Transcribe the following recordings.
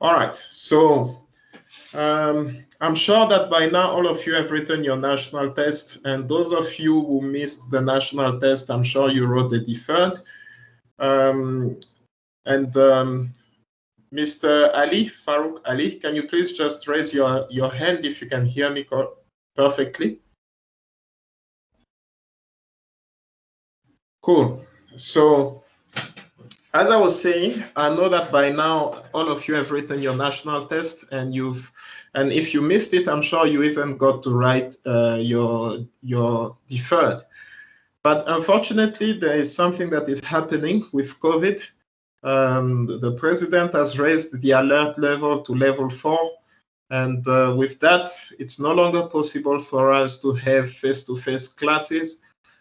All right, so I'm sure that by now all of you have written your national test, and those of you who missed the national test, I'm sure you wrote the deferred. And Mr. Ali, Farouk Ali, can you please just raise your hand if you can hear me perfectly? Cool. So, as I was saying, I know that by now all of you have written your national test, and if you missed it, I'm sure you even got to write your deferred. But unfortunately, there is something that is happening with COVID. The president has raised the alert level to level 4. And with that, it's no longer possible for us to have face-to-face classes.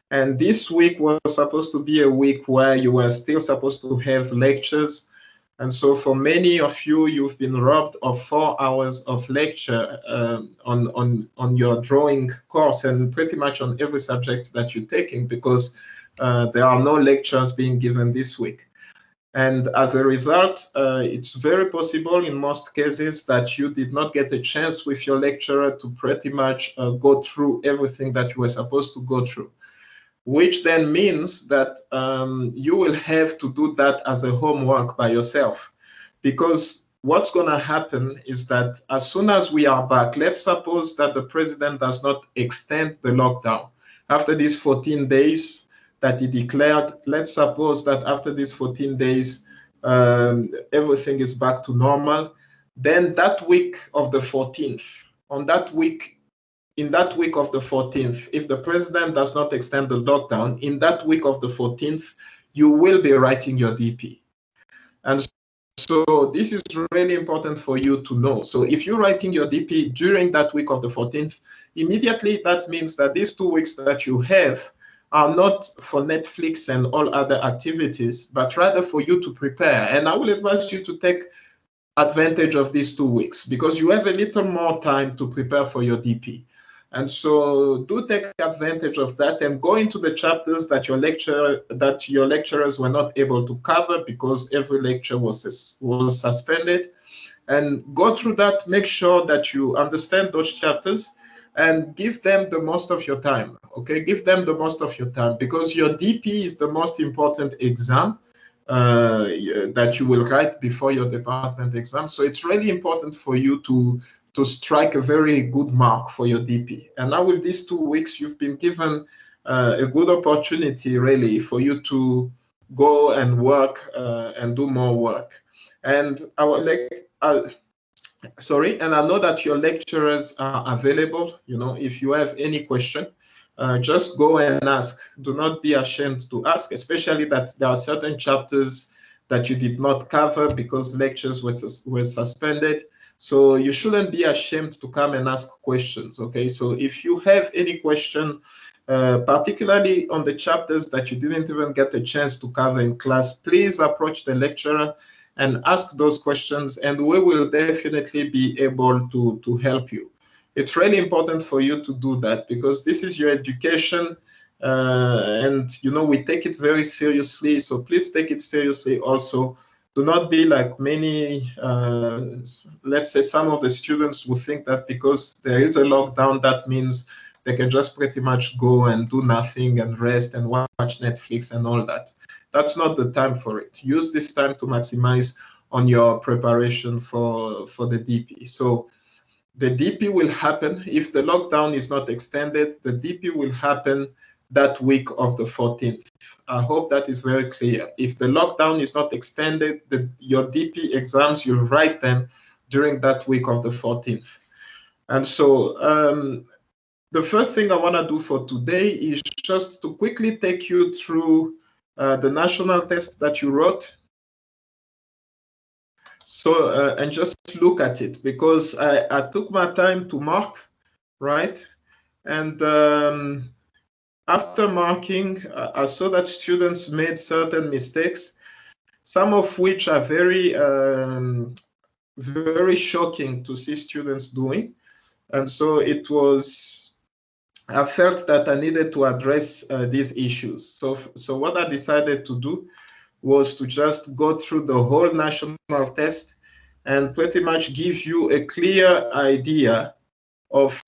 And this week was supposed to be a week where you were still supposed to have lectures. And so for many of you, you've been robbed of 4 hours of lecture on your drawing course and pretty much on every subject that you're taking, because there are no lectures being given this week. And as a result, it's very possible in most cases that you did not get a chance with your lecturer to pretty much go through everything that you were supposed to go through, which then means that you will have to do that as a homework by yourself. Because what's going to happen is that as soon as we are back, let's suppose that the president does not extend the lockdown. After these 14 days that he declared, let's suppose that after these 14 days, everything is back to normal. Then that week of the 14th, in that week of the 14th, if the president does not extend the lockdown, in that week of the 14th, you will be writing your DP. And so this is really important for you to know. So if you're writing your DP during that week of the 14th, immediately that means that these 2 weeks that you have are not for Netflix and all other activities, but rather for you to prepare. And I will advise you to take advantage of these 2 weeks because you have a little more time to prepare for your DP. And so do take advantage of that and go into the chapters that your lecturers were not able to cover because every lecture was suspended. And go through that, make sure that you understand those chapters and give them the most of your time, okay? Give them the most of your time because your DP is the most important exam that you will write before your department exam. So it's really important for you to strike a very good mark for your DP. And now with these 2 weeks, you've been given a good opportunity really for you to go and work and do more work. And and I know that your lecturers are available. You know, if you have any question, just go and ask. Do not be ashamed to ask, especially that there are certain chapters that you did not cover because lectures were suspended. So you shouldn't be ashamed to come and ask questions, okay? So if you have any question, particularly on the chapters that you didn't even get a chance to cover in class, please approach the lecturer and ask those questions, and we will definitely be able to help you. It's really important for you to do that because this is your education, and you know we take it very seriously. So please take it seriously also. Do not be like many, let's say some of the students who think that because there is a lockdown, that means they can just pretty much go and do nothing and rest and watch Netflix and all that. That's not the time for it. Use this time to maximize on your preparation for the DP. So the DP will happen if the lockdown is not extended. The DP will happen that week of the 14th. I hope that is very clear. If the lockdown is not extended, your DP exams, you'll write them during that week of the 14th. And so the first thing I want to do for today is just to quickly take you through the national test that you wrote. So, and just look at it because I took my time to mark, right? And after marking, I saw that students made certain mistakes, some of which are very, very shocking to see students doing. And so I felt that I needed to address these issues. So what I decided to do was to just go through the whole national test and pretty much give you a clear idea of,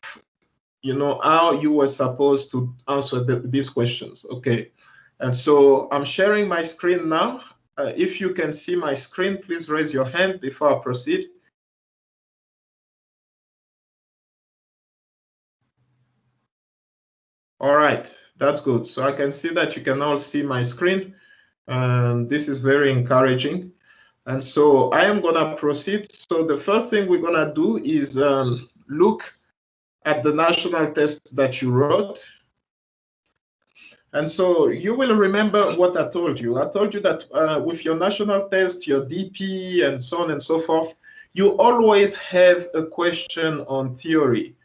you know, how you were supposed to answer these questions. Okay, and so I'm sharing my screen now. If you can see my screen, please raise your hand before I proceed. All right, that's good. So I can see that you can all see my screen, and this is very encouraging. And so I am gonna proceed. So the first thing we're gonna do is look at the national test that you wrote. And so you will remember what I told you. I told you that with your national test, your DP, and so on and so forth, you always have a question on theory.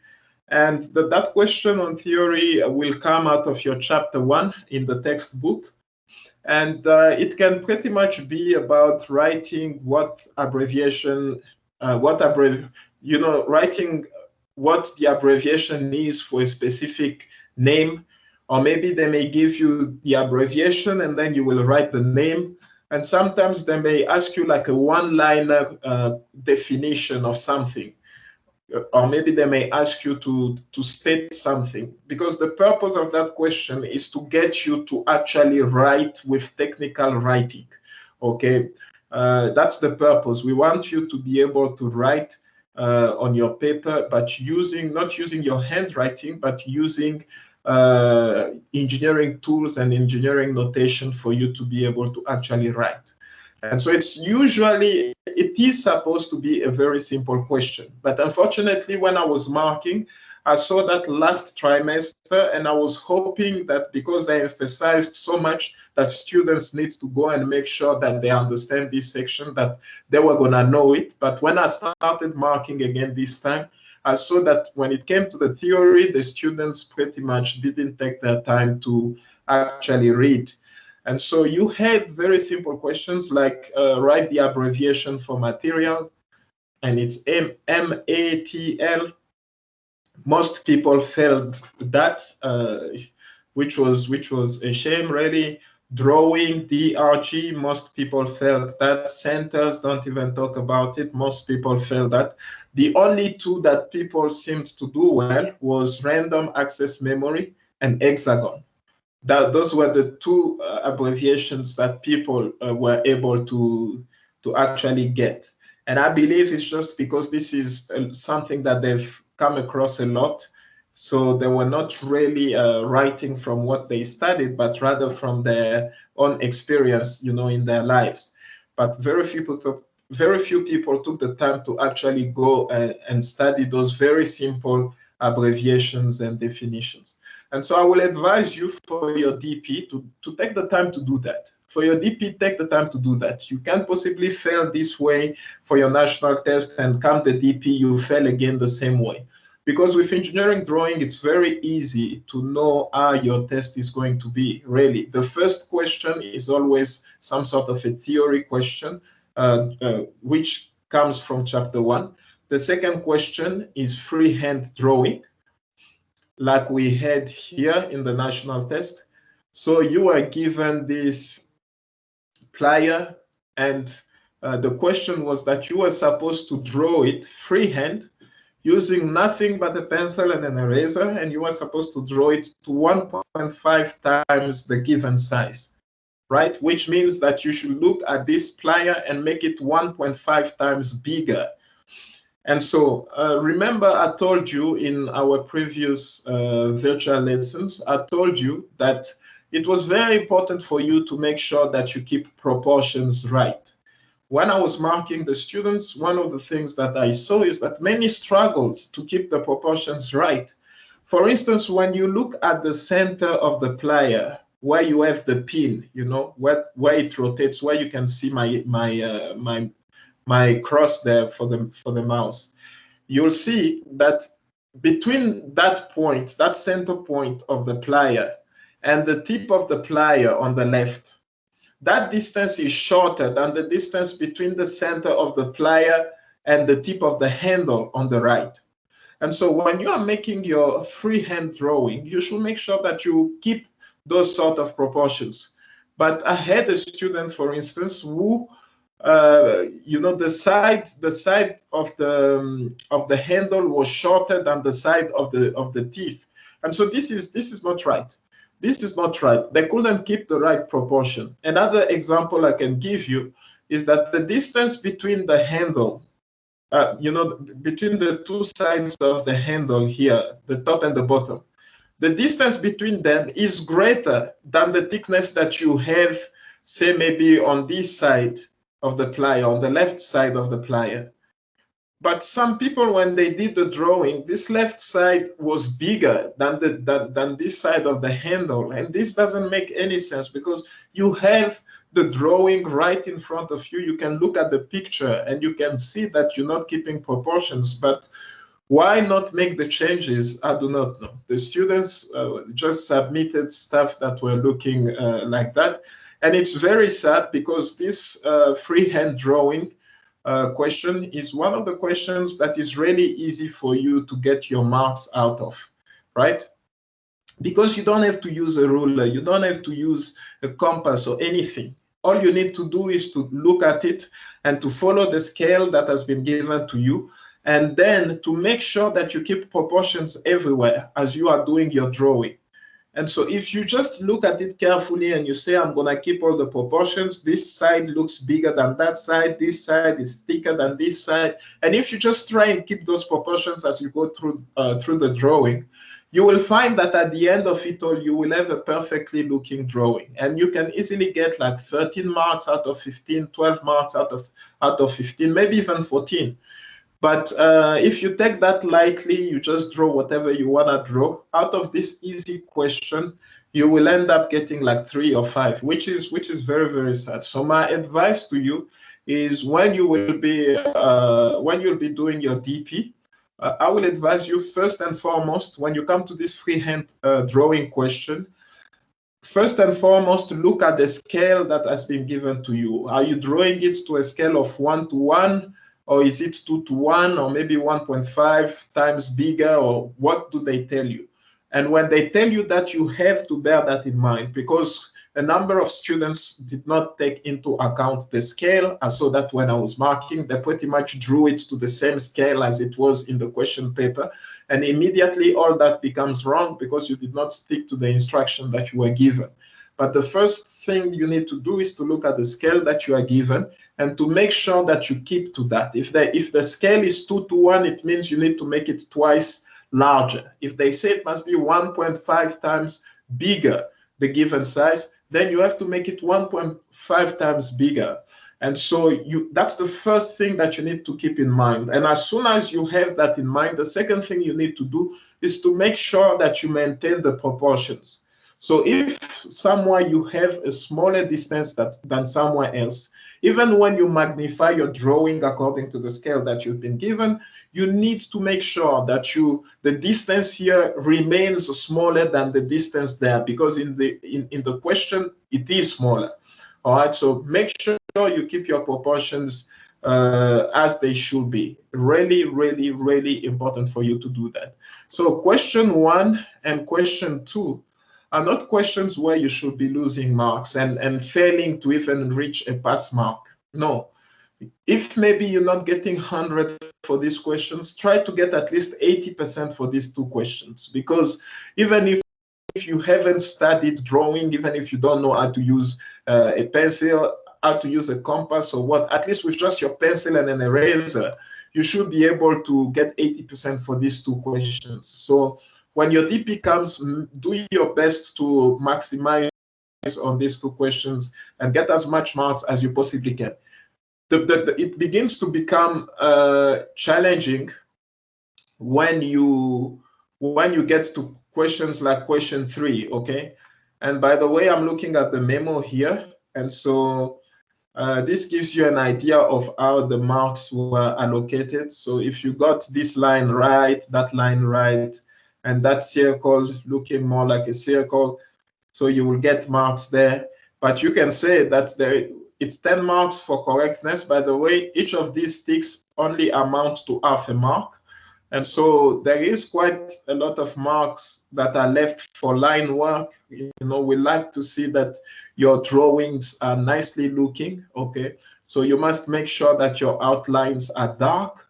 And that question on theory will come out of your chapter 1 in the textbook. And it can pretty much be about writing what abbreviation, writing what the abbreviation is for a specific name, or maybe they may give you the abbreviation and then you will write the name. And sometimes they may ask you like a one-liner definition of something. Or maybe they may ask you to state something, because the purpose of that question is to get you to actually write with technical writing. Okay, that's the purpose. We want you to be able to write on your paper, but not using your handwriting, but using engineering tools and engineering notation for you to be able to actually write. And so it is supposed to be a very simple question. But unfortunately, when I was marking, I saw that last trimester, and I was hoping that because I emphasized so much that students need to go and make sure that they understand this section, that they were going to know it. But when I started marking again this time, I saw that when it came to the theory, the students pretty much didn't take their time to actually read. And so you had very simple questions like write the abbreviation for material, and it's MATL. Most people failed that, which was a shame, really. Drawing, DRG, most people failed that. Centers, don't even talk about it. Most people failed that. The only two that people seemed to do well was random access memory and hexagon. Those were the two abbreviations that people were able to actually get. And I believe it's just because this is something that they've come across a lot. So they were not really writing from what they studied, but rather from their own experience, you know, in their lives. But very few people took the time to actually go and study those very simple abbreviations and definitions. And so I will advise you for your DP to take the time to do that. For your DP, take the time to do that. You can't possibly fail this way for your national test and come the DP, you fail again the same way. Because with engineering drawing, it's very easy to know how your test is going to be, really. The first question is always some sort of a theory question, which comes from chapter 1. The second question is freehand drawing, like we had here in the national test. So you are given this plier, and the question was that you were supposed to draw it freehand using nothing but a pencil and an eraser, and you were supposed to draw it to 1.5 times the given size, right? Which means that you should look at this plier and make it 1.5 times bigger. And so remember, I told you in our previous virtual lessons, I told you that it was very important for you to make sure that you keep proportions right. When I was marking the students, one of the things that I saw is that many struggled to keep the proportions right. For instance, when you look at the center of the plier, where you have the pin, you know, where it rotates, where you can see my cross there for the mouse, you'll see that between that point, that center point of the plier, and the tip of the plier on the left, that distance is shorter than the distance between the center of the plier and the tip of the handle on the right. And so when you are making your freehand drawing, you should make sure that you keep those sort of proportions. But I had a student, for instance, who you know, the side of the handle was shorter than the side of the teeth, and so this is not right. This is not right. They couldn't keep the right proportion. Another example I can give you is that the distance between the handle, you know, between the two sides of the handle here, the top and the bottom, the distance between them is greater than the thickness that you have, say, maybe on this side of the plier, on the left side of the plier. But some people, when they did the drawing, this left side was bigger than than this side of the handle. And this doesn't make any sense, because you have the drawing right in front of you. You can look at the picture and you can see that you're not keeping proportions. But why not make the changes? I do not know. The students just submitted stuff that were looking like that. And it's very sad, because this freehand drawing question is one of the questions that is really easy for you to get your marks out of, right? Because you don't have to use a ruler, you don't have to use a compass or anything. All you need to do is to look at it and to follow the scale that has been given to you, and then to make sure that you keep proportions everywhere as you are doing your drawing. And so if you just look at it carefully and you say, I'm going to keep all the proportions, this side looks bigger than that side, this side is thicker than this side. And if you just try and keep those proportions as you go through the drawing, you will find that at the end of it all, you will have a perfectly looking drawing. And you can easily get like 13 marks out of 15, 12 marks out of 15, maybe even 14. But if you take that lightly, you just draw whatever you want to draw, out of this easy question, you will end up getting like 3 or 5, which is very, very sad. So my advice to you is, when you will be doing your DP, I will advise you, first and foremost, when you come to this freehand drawing question, first and foremost, look at the scale that has been given to you. Are you drawing it to a scale of 1 to 1? Or is it 2 to 1, or maybe 1.5 times bigger, or what do they tell you? And when they tell you that, you have to bear that in mind, because a number of students did not take into account the scale, and so that when I was marking, they pretty much drew it to the same scale as it was in the question paper, and immediately all that becomes wrong, because you did not stick to the instruction that you were given. But the first thing you need to do is to look at the scale that you are given, and to make sure that you keep to that. If the scale is 2 to 1, it means you need to make it twice larger. If they say it must be 1.5 times bigger, the given size, then you have to make it 1.5 times bigger. And so that's the first thing that you need to keep in mind. And as soon as you have that in mind, the second thing you need to do is to make sure that you maintain the proportions. So if somewhere you have a smaller distance than somewhere else, even when you magnify your drawing according to the scale that you've been given, you need to make sure that the distance here remains smaller than the distance there, because in the question, it is smaller. All right, so make sure you keep your proportions as they should be. Really, really, really important for you to do that. So question 1 and question 2 are not questions where you should be losing marks and failing to even reach a pass mark. No. If maybe you're not getting 100 for these questions, try to get at least 80% for these 2 questions. Because even if you haven't studied drawing, even if you don't know how to use a pencil, how to use a compass or what, at least with just your pencil and an eraser, you should be able to get 80% for these 2 questions. So when your DP comes, do your best to maximize on these 2 questions and get as much marks as you possibly can. It begins to become challenging when you get to questions like question 3, okay? And by the way, I'm looking at the memo here, and so this gives you an idea of how the marks were allocated. So if you got this line right, that line right, and that circle looking more like a circle, so you will get marks there. But you can say that it's 10 marks for correctness. By the way, each of these ticks only amounts to half a mark. And so there is quite a lot of marks that are left for line work. You know, we like to see that your drawings are nicely looking, okay? So you must make sure that your outlines are dark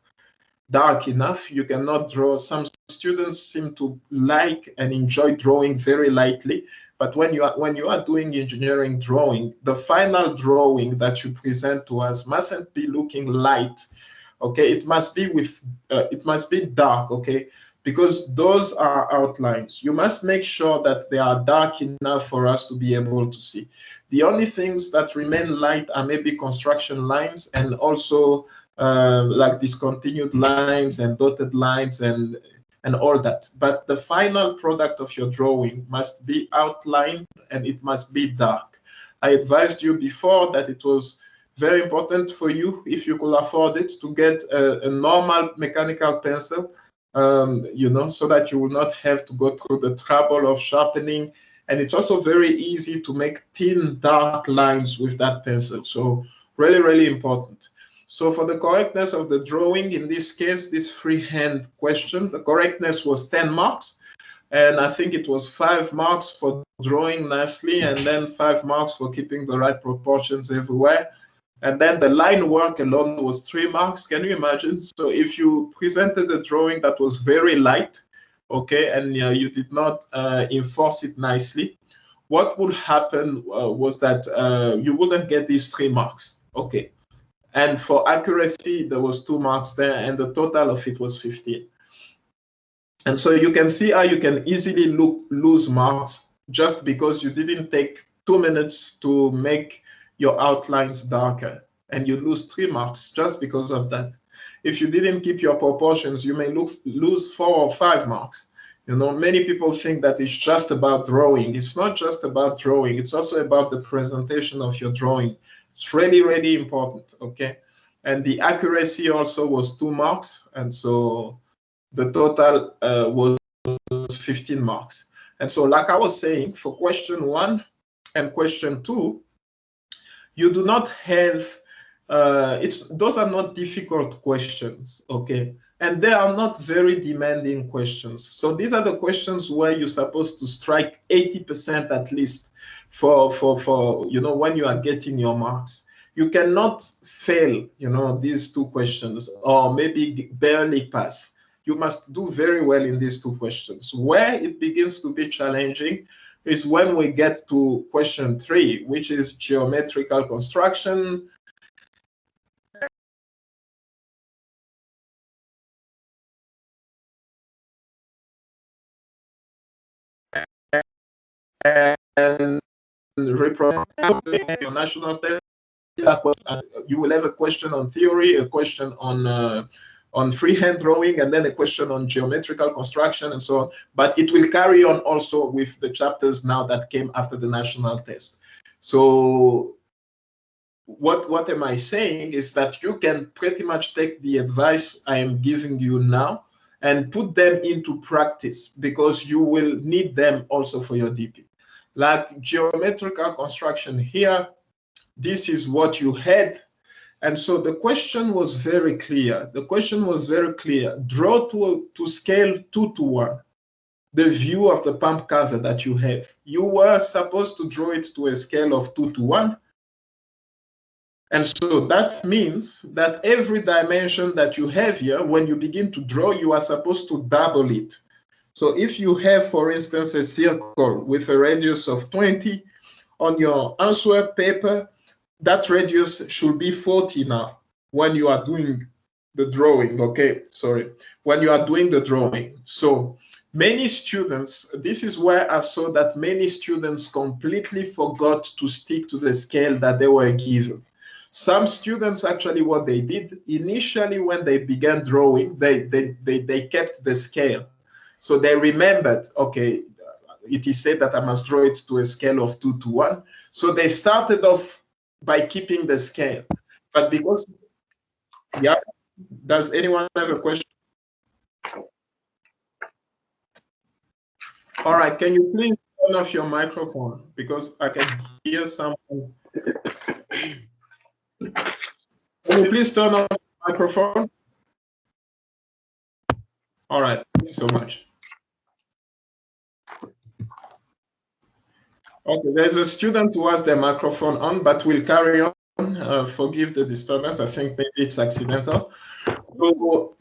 enough. You cannot draw. Some students seem to like and enjoy drawing very lightly, but when you are doing engineering drawing, the final drawing that you present to us mustn't be looking light. Okay, it must be it must be dark. Okay, because those are outlines. You must make sure that they are dark enough for us to be able to see. The only things that remain light are maybe construction lines and also like discontinued lines and dotted lines and all that. But the final product of your drawing must be outlined and it must be dark. I advised you before that it was very important for you, if you could afford it, to get a normal mechanical pencil, you know, so that you will not have to go through the trouble of sharpening. And it's also very easy to make thin, dark lines with that pencil. So really, really important. So for the correctness of the drawing, in this case, this freehand question, the correctness was 10 marks. And I think it was 5 marks for drawing nicely, and then 5 marks for keeping the right proportions everywhere. And then the line work alone was 3 marks. Can you imagine? So if you presented a drawing that was very light, okay, and you did not enforce it nicely, what would happen was that you wouldn't get these 3 marks, okay. And for accuracy, there was 2 marks there, and the total of it was 15. And so you can see how you can easily lose marks just because you didn't take 2 minutes to make your outlines darker, and you lose 3 marks just because of that. If you didn't keep your proportions, you may lose 4 or 5 marks. You know, many people think that it's just about drawing. It's not just about drawing. It's also about the presentation of your drawing. It's really, really important, okay? And the accuracy also was 2 marks, and so the total was 15 marks. And so like I was saying, for question 1 and question 2, you do not have, those are not difficult questions, okay? And they are not very demanding questions. So these are the questions where you're supposed to strike 80% at least for you know, when you are getting your marks. You cannot fail, you know, these 2 questions, or maybe barely pass. You must do very well in these 2 questions. Where it begins to be challenging is when we get to question 3, which is geometrical construction. And your national test, you will have a question on theory, a question on freehand drawing, and then a question on geometrical construction and so on. But it will carry on also with the chapters now that came after the national test. So what am I saying is that you can pretty much take the advice I am giving you now and put them into practice, because you will need them also for your DP. Like geometrical construction here, this is what you had. And so the question was very clear. The question was very clear. Draw to scale 2:1 the view of the pump cover that you have. You were supposed to draw it to a scale of 2:1. And so that means that every dimension that you have here, when you begin to draw, you are supposed to double it. So if you have, for instance, a circle with a radius of 20 on your answer paper, that radius should be 40 now when you are doing the drawing, okay? Sorry, when you are doing the drawing. So many students, this is where I saw that many students completely forgot to stick to the scale that they were given. Some students actually, what they did initially when they began drawing, they kept the scale. So they remembered, okay, it is said that I must draw it to a scale of 2:1. So they started off by keeping the scale. But because, yeah, does anyone have a question? All right, can you please turn off your microphone, because I can hear someone. Can you please turn off the microphone? All right, thank you so much. Okay, there's a student who has their microphone on, but we'll carry on. Forgive the disturbance. I think maybe it's accidental. So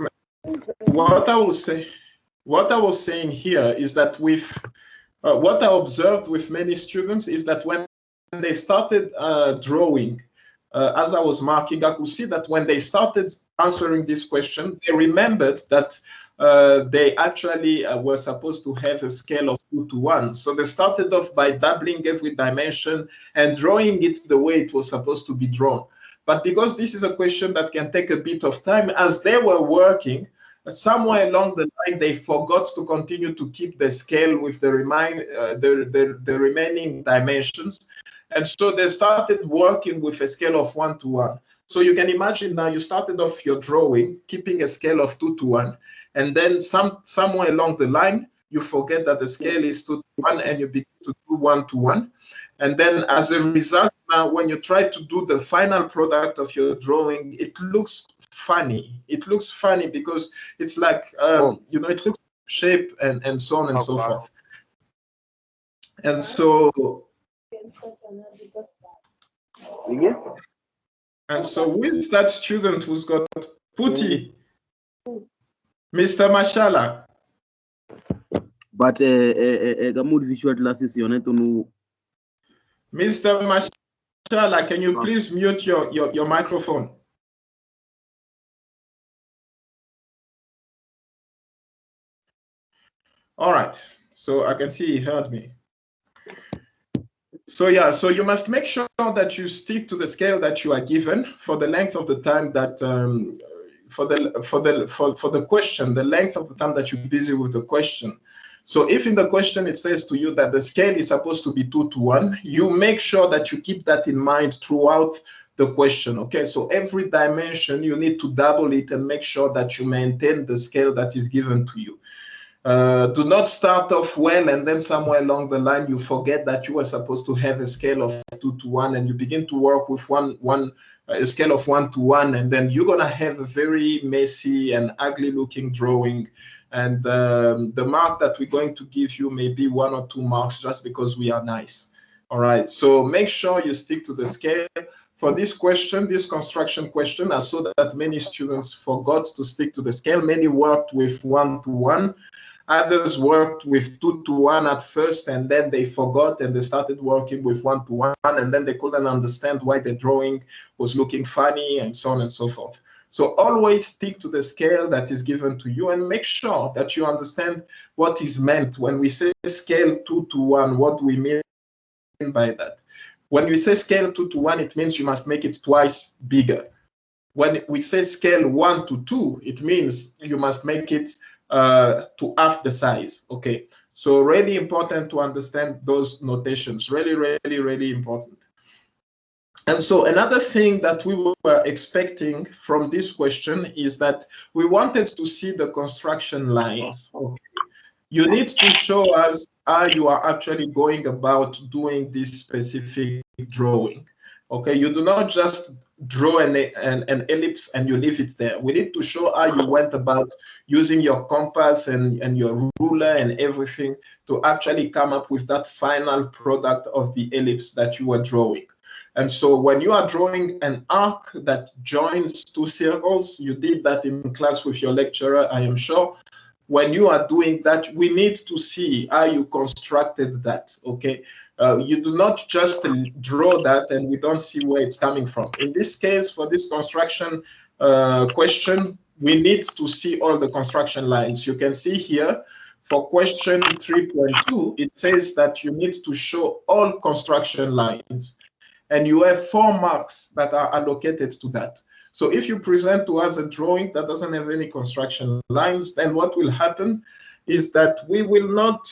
what I was saying here is that with what I observed with many students is that when they started drawing, as I was marking, I could see that when they started answering this question, they remembered that they actually were supposed to have a scale of 2 to 1. So they started off by doubling every dimension and drawing it the way it was supposed to be drawn. But because this is a question that can take a bit of time, as they were working, somewhere along the line, they forgot to continue to keep the scale with the remaining dimensions. And so they started working with a scale of 1 to 1. So you can imagine now you started off your drawing, keeping a scale of 2 to 1. And then somewhere along the line, you forget that the scale is 2 to 1 and you begin to do 1 to 1. And then as a result, now when you try to do the final product of your drawing, it looks funny. It looks funny because it's like, you know, it looks shape and so on and so forth. And so, with that student who's got Puti, Mr. Mashala. But mood visual classes you need to know. Mr. Mashala, can you please mute your microphone? All right, so I can see he heard me. So yeah, so you must make sure that you stick to the scale that you are given for the length of the time that for the question, the length of the time that you're busy with the question. So if in the question it says to you that the scale is supposed to be 2 to 1, you make sure that you keep that in mind throughout the question. Okay, so every dimension you need to double it and make sure that you maintain the scale that is given to you. Do not start off well and then somewhere along the line you forget that you were supposed to have a scale of 2 to 1 and you begin to work with a scale of 1 to 1, and then you're gonna have a very messy and ugly looking drawing, and the mark that we're going to give you may be 1 or 2 marks just because we are nice. All right, so make sure you stick to the scale. For this question, this construction question, I saw that many students forgot to stick to the scale. Many worked with 1 to 1. Others worked with 2 to 1 at first, and then they forgot and they started working with 1 to 1, and then they couldn't understand why the drawing was looking funny and so on and so forth. So always stick to the scale that is given to you and make sure that you understand what is meant. When we say scale 2 to 1, what do we mean by that? When we say scale 2 to 1, it means you must make it twice bigger. When we say scale 1 to 2, it means you must make it to half the size. Okay, so really important to understand those notations. Really, really, really important. And so another thing that we were expecting from this question is that we wanted to see the construction lines. Okay. You need to show us how you are actually going about doing this specific drawing. Okay, you do not just draw an ellipse and you leave it there. We need to show how you went about using your compass and your ruler and everything to actually come up with that final product of the ellipse that you were drawing. And so when you are drawing an arc that joins 2 circles, you did that in class with your lecturer, I am sure. When you are doing that, we need to see how you constructed that, okay? You do not just draw that and we don't see where it's coming from. In this case, for this construction question, we need to see all the construction lines. You can see here, for question 3.2, it says that you need to show all construction lines. And you have 4 marks that are allocated to that. So if you present to us a drawing that doesn't have any construction lines, then what will happen is that we will not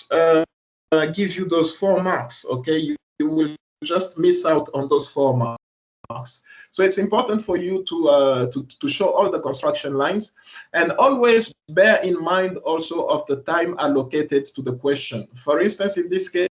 give you those 4 marks, okay? You will just miss out on those 4 marks. So it's important for you to show all the construction lines, and always bear in mind also of the time allocated to the question. For instance, in this case,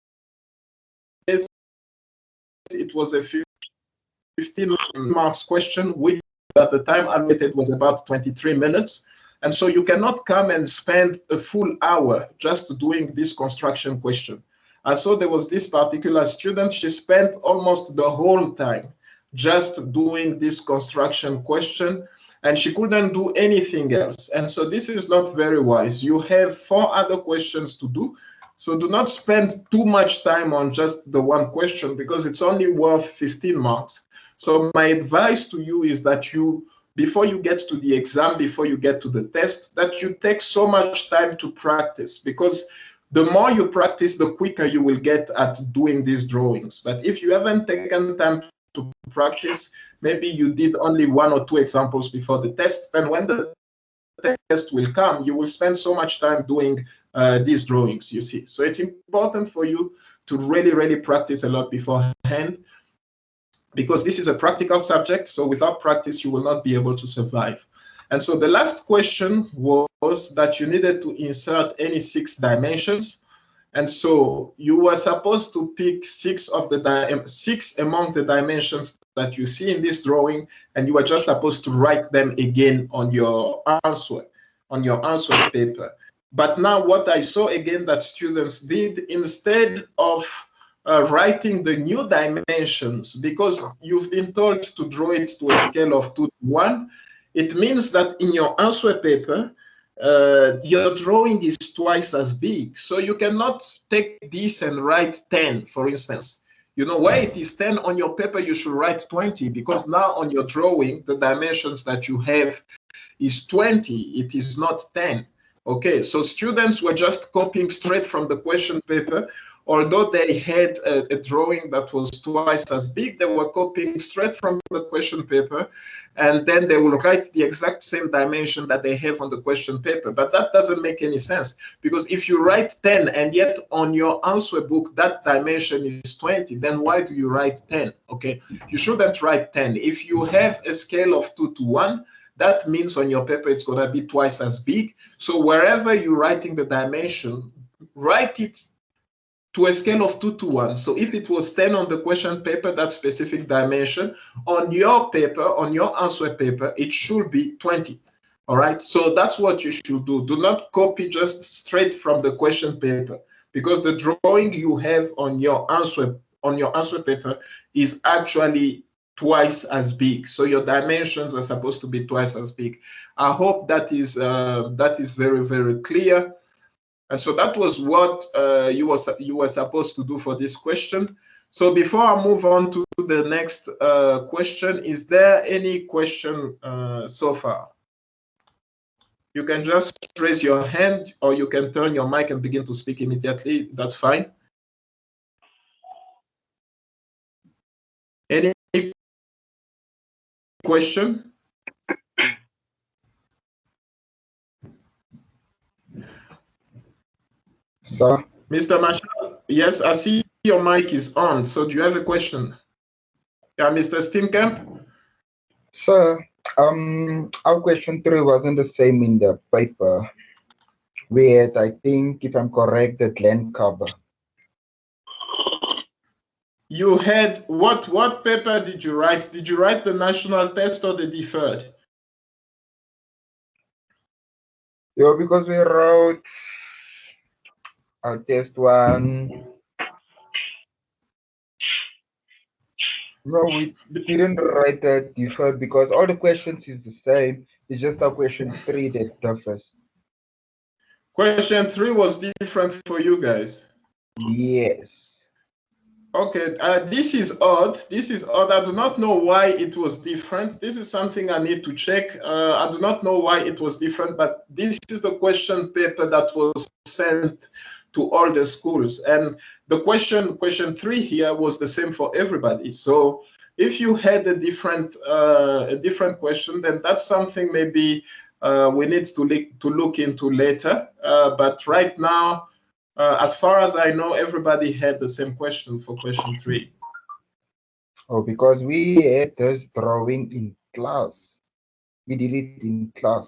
it was a 15 marks question, which at the time allocated was about 23 minutes. And so you cannot come and spend a full hour just doing this construction question. And so there was this particular student, she spent almost the whole time just doing this construction question, and she couldn't do anything else. And so this is not very wise. You have 4 other questions to do. So do not spend too much time on just the one question, because it's only worth 15 marks. So my advice to you is that you, before you get to the exam, before you get to the test, that you take so much time to practice, because the more you practice, the quicker you will get at doing these drawings. But if you haven't taken time to practice, maybe you did only 1 or 2 examples before the test, and when the test will come, you will spend so much time doing these drawings, you see. So it's important for you to really practice a lot beforehand, because this is a practical subject, so without practice, you will not be able to survive. And so the last question was that you needed to insert any 6 dimensions. And so you were supposed to pick 6 among the dimensions that you see in this drawing, and you were just supposed to write them again on your answer paper. But now what I saw again that students did, instead of writing the new dimensions, because you've been told to draw it to a scale of 2 to 1, it means that in your answer paper, your drawing is twice as big. So you cannot take this and write 10, for instance. You know, where it is 10 on your paper, you should write 20, because now on your drawing, the dimensions that you have is 20. It is not 10. Okay, so students were just copying straight from the question paper. Although they had a drawing that was twice as big, they were copying straight from the question paper, and then they will write the exact same dimension that they have on the question paper. But that doesn't make any sense, because if you write 10 and yet on your answer book that dimension is 20, then why do you write 10? Okay, you shouldn't write 10. If you have a scale of 2 to 1, that means on your paper it's going to be twice as big. So wherever you're writing the dimension, write it to a scale of 2 to 1. So if it was 10 on the question paper, that specific dimension, on your paper, on your answer paper, it should be 20. All right, so that's what you should do. Do not copy just straight from the question paper, because the drawing you have on your answer paper is actually twice as big. So your dimensions are supposed to be twice as big. I hope that is very clear. And so that was what you were supposed to do for this question. So before I move on to the next question, is there any question so far? You can just raise your hand, or you can turn your mic and begin to speak immediately. That's fine. Any question? Sir? Mr. Marshall, yes, I see your mic is on. So do you have a question? Yeah, Mr. Steenkamp? Sir, our question 3 wasn't the same in the paper. We had, I think, if I'm correct, the land cover. You had, what paper did you write? Did you write the national test or the deferred? Yeah, because we wrote our test 1. No, we didn't write that deferred, because all the questions is the same. It's just our question 3 that differs. Question 3 was different for you guys. Yes. Okay, this is odd. This is odd. I do not know why it was different. This is something I need to check. I do not know why it was different, but this is the question paper that was sent to all the schools. And the question 3 here was the same for everybody. So if you had a different question, then that's something maybe we need to look into later. But right now, as far as I know, everybody had the same question for question 3. Oh, because we had this drawing in class. We did it in class.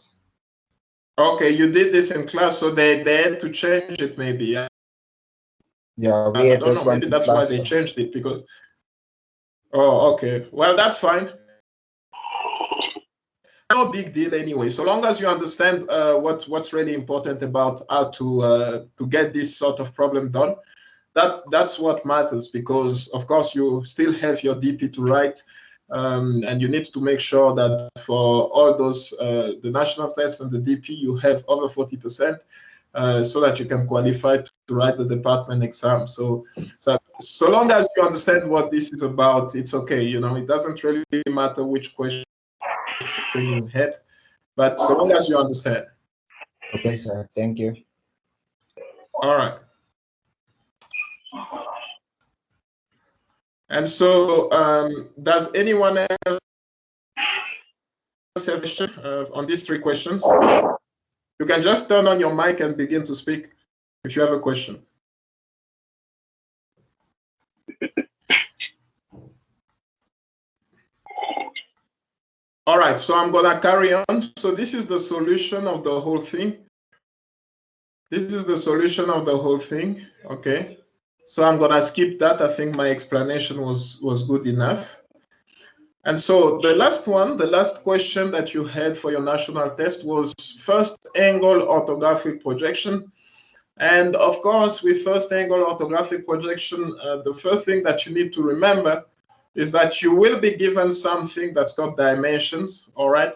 Okay, you did this in class, so they had to change it maybe. Yeah, we I had don't this know, one maybe in that's class. why they changed it, because... Oh, okay. Well, that's fine. no big deal anyway. So long as you understand what's really important about how to get this sort of problem done, that's what matters, because of course you still have your DP to write, and you need to make sure that for all those the national test and the DP you have over 40%, so that you can qualify to write the department exam. So long as you understand what this is about, it's okay. You know, it doesn't really matter which question you had, but so long as you understand. Okay, sir. Thank you. All right. And so, does anyone else have a question on these 3 questions? You can just turn on your mic and begin to speak if you have a question. All right, so I'm gonna carry on. So this is the solution of the whole thing. This is the solution of the whole thing, okay? So I'm gonna skip that. I think my explanation was good enough. And so the last one, the last question that you had for your national test was first angle orthographic projection. And of course, with first angle orthographic projection, the first thing that you need to remember is that you will be given something that's got dimensions, all right?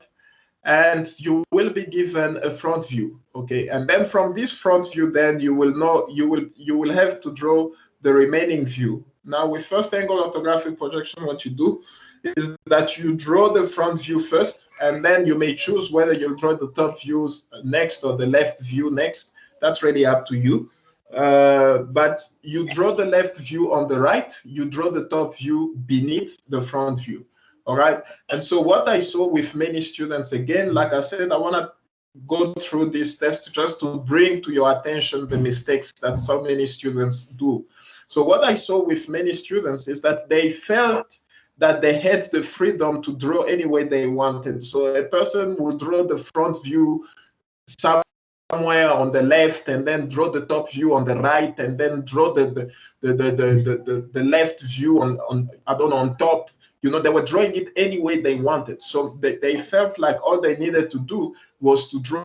And you will be given a front view, okay? And then from this front view, then you will know, you will have to draw the remaining view. Now with first angle orthographic projection, what you do is that you draw the front view first, and then you may choose whether you'll draw the top views next or the left view next. That's really up to you. But you draw the left view on the right, you draw the top view beneath the front view. All right. And so what I saw with many students, again, like I said, I want to go through this test just to bring to your attention the mistakes that so many students do. So what I saw with many students is that they felt that they had the freedom to draw any way they wanted. So a person will draw the front view somewhere on the left, and then draw the top view on the right, and then draw the left view on I don't know, on top. You know, they were drawing it any way they wanted. So they felt like all they needed to do was to draw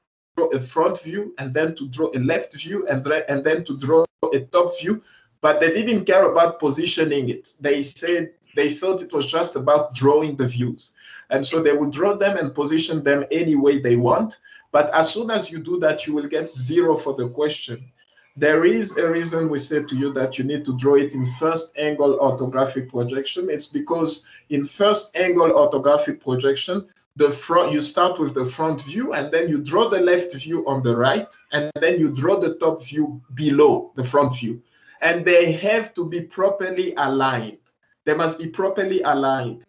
a front view, and then to draw a left view, and then to draw a top view. But they didn't care about positioning it. They said they thought it was just about drawing the views. And so they would draw them and position them any way they want. But as soon as you do that, you will get 0 for the question. There is a reason we said to you that you need to draw it in first angle orthographic projection. It's because in first angle orthographic projection, you start with the front view, and then you draw the left view on the right, and then you draw the top view below the front view. And they have to be properly aligned. They must be properly aligned.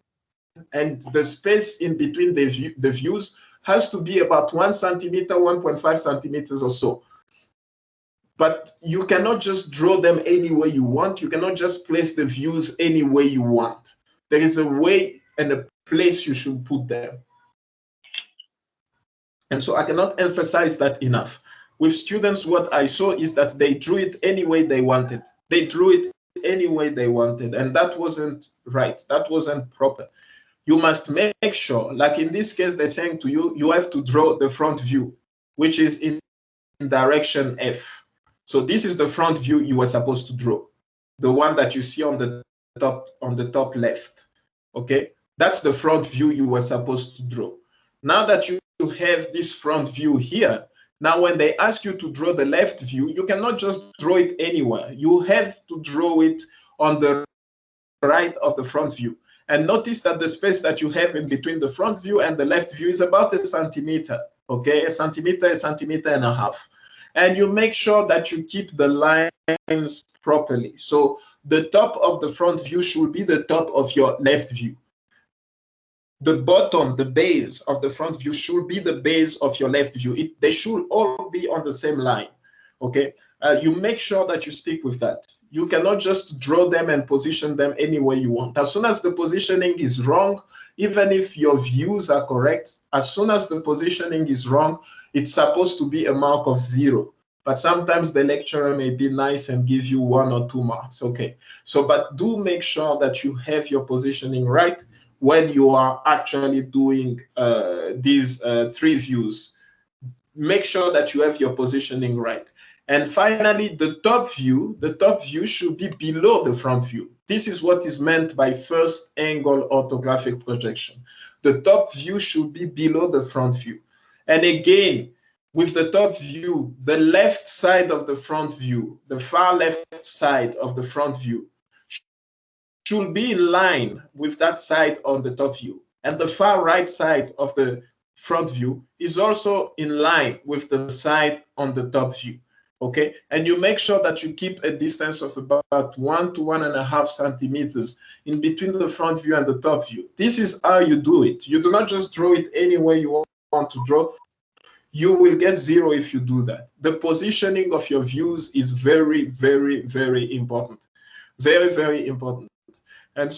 And the space in between the views has to be about 1 centimeter, 1.5 centimeters or so. But you cannot just draw them any way you want. You cannot just place the views any way you want. There is a way and a place you should put them. And so I cannot emphasize that enough. With students, what I saw is that they drew it any way they wanted. They drew it any way they wanted, and that wasn't right. That wasn't proper. You must make sure, like in this case, they're saying to you, you have to draw the front view, which is in direction F. So this is the front view you were supposed to draw, the one that you see on the top left. Okay, that's the front view you were supposed to draw. Now that you have this front view here, now when they ask you to draw the left view, you cannot just draw it anywhere. You have to draw it on the right of the front view. And notice that the space that you have in between the front view and the left view is about 1 centimeter. Okay, 1 centimeter, 1.5 centimeters. And you make sure that you keep the lines properly. So the top of the front view should be the top of your left view. The bottom, the base of the front view should be the base of your left view. They should all be on the same line. Okay, you make sure that you stick with that. You cannot just draw them and position them any way you want. As soon as the positioning is wrong, even if your views are correct, as soon as the positioning is wrong, it's supposed to be a mark of 0. But sometimes the lecturer may be nice and give you 1 or 2 marks. Okay, so but do make sure that you have your positioning right when you are actually doing these 3 views. Make sure that you have your positioning right. And finally, the top view should be below the front view. This is what is meant by first angle orthographic projection. The top view should be below the front view. And again, with the top view, the left side of the front view, the far left side of the front view, should be in line with that side on the top view. And the far right side of the front view is also in line with the side on the top view. Okay, and you make sure that you keep a distance of about 1 to 1.5 centimeters in between the front view and the top view. This is how you do it. You do not just draw it any way you want to draw. You will get 0 if you do that. The positioning of your views is very, very, very important. Very, very important. And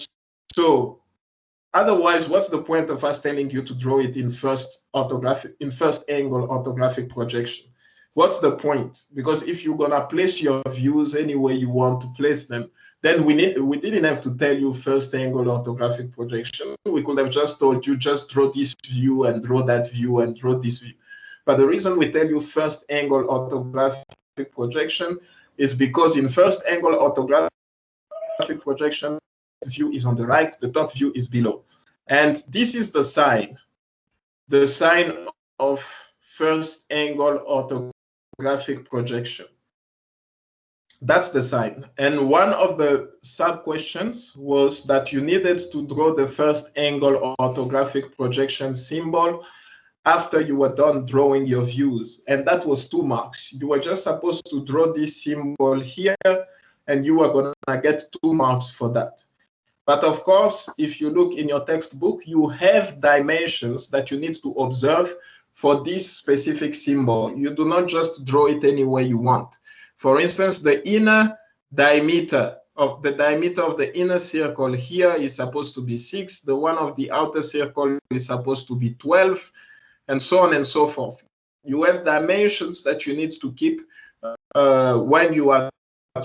so, otherwise, what's the point of us telling you to draw it in first angle orthographic projection? What's the point? Because if you're gonna place your views any way you want to place them, then we didn't have to tell you first angle orthographic projection. We could have just told you just draw this view and draw that view and draw this view. But the reason we tell you first angle orthographic projection is because in first angle orthographic projection, the view is on the right, the top view is below. And this is the sign of first angle orthographic projection. That's the sign. And one of the sub-questions was that you needed to draw the first angle orthographic projection symbol after you were done drawing your views. And that was 2 marks. You were just supposed to draw this symbol here, and you were gonna get 2 marks for that. But of course, if you look in your textbook, you have dimensions that you need to observe for this specific symbol. You do not just draw it any way you want. For instance, the inner diameter of the inner circle here is supposed to be 6. The one of the outer circle is supposed to be 12, and so on and so forth. You have dimensions that you need to keep when you are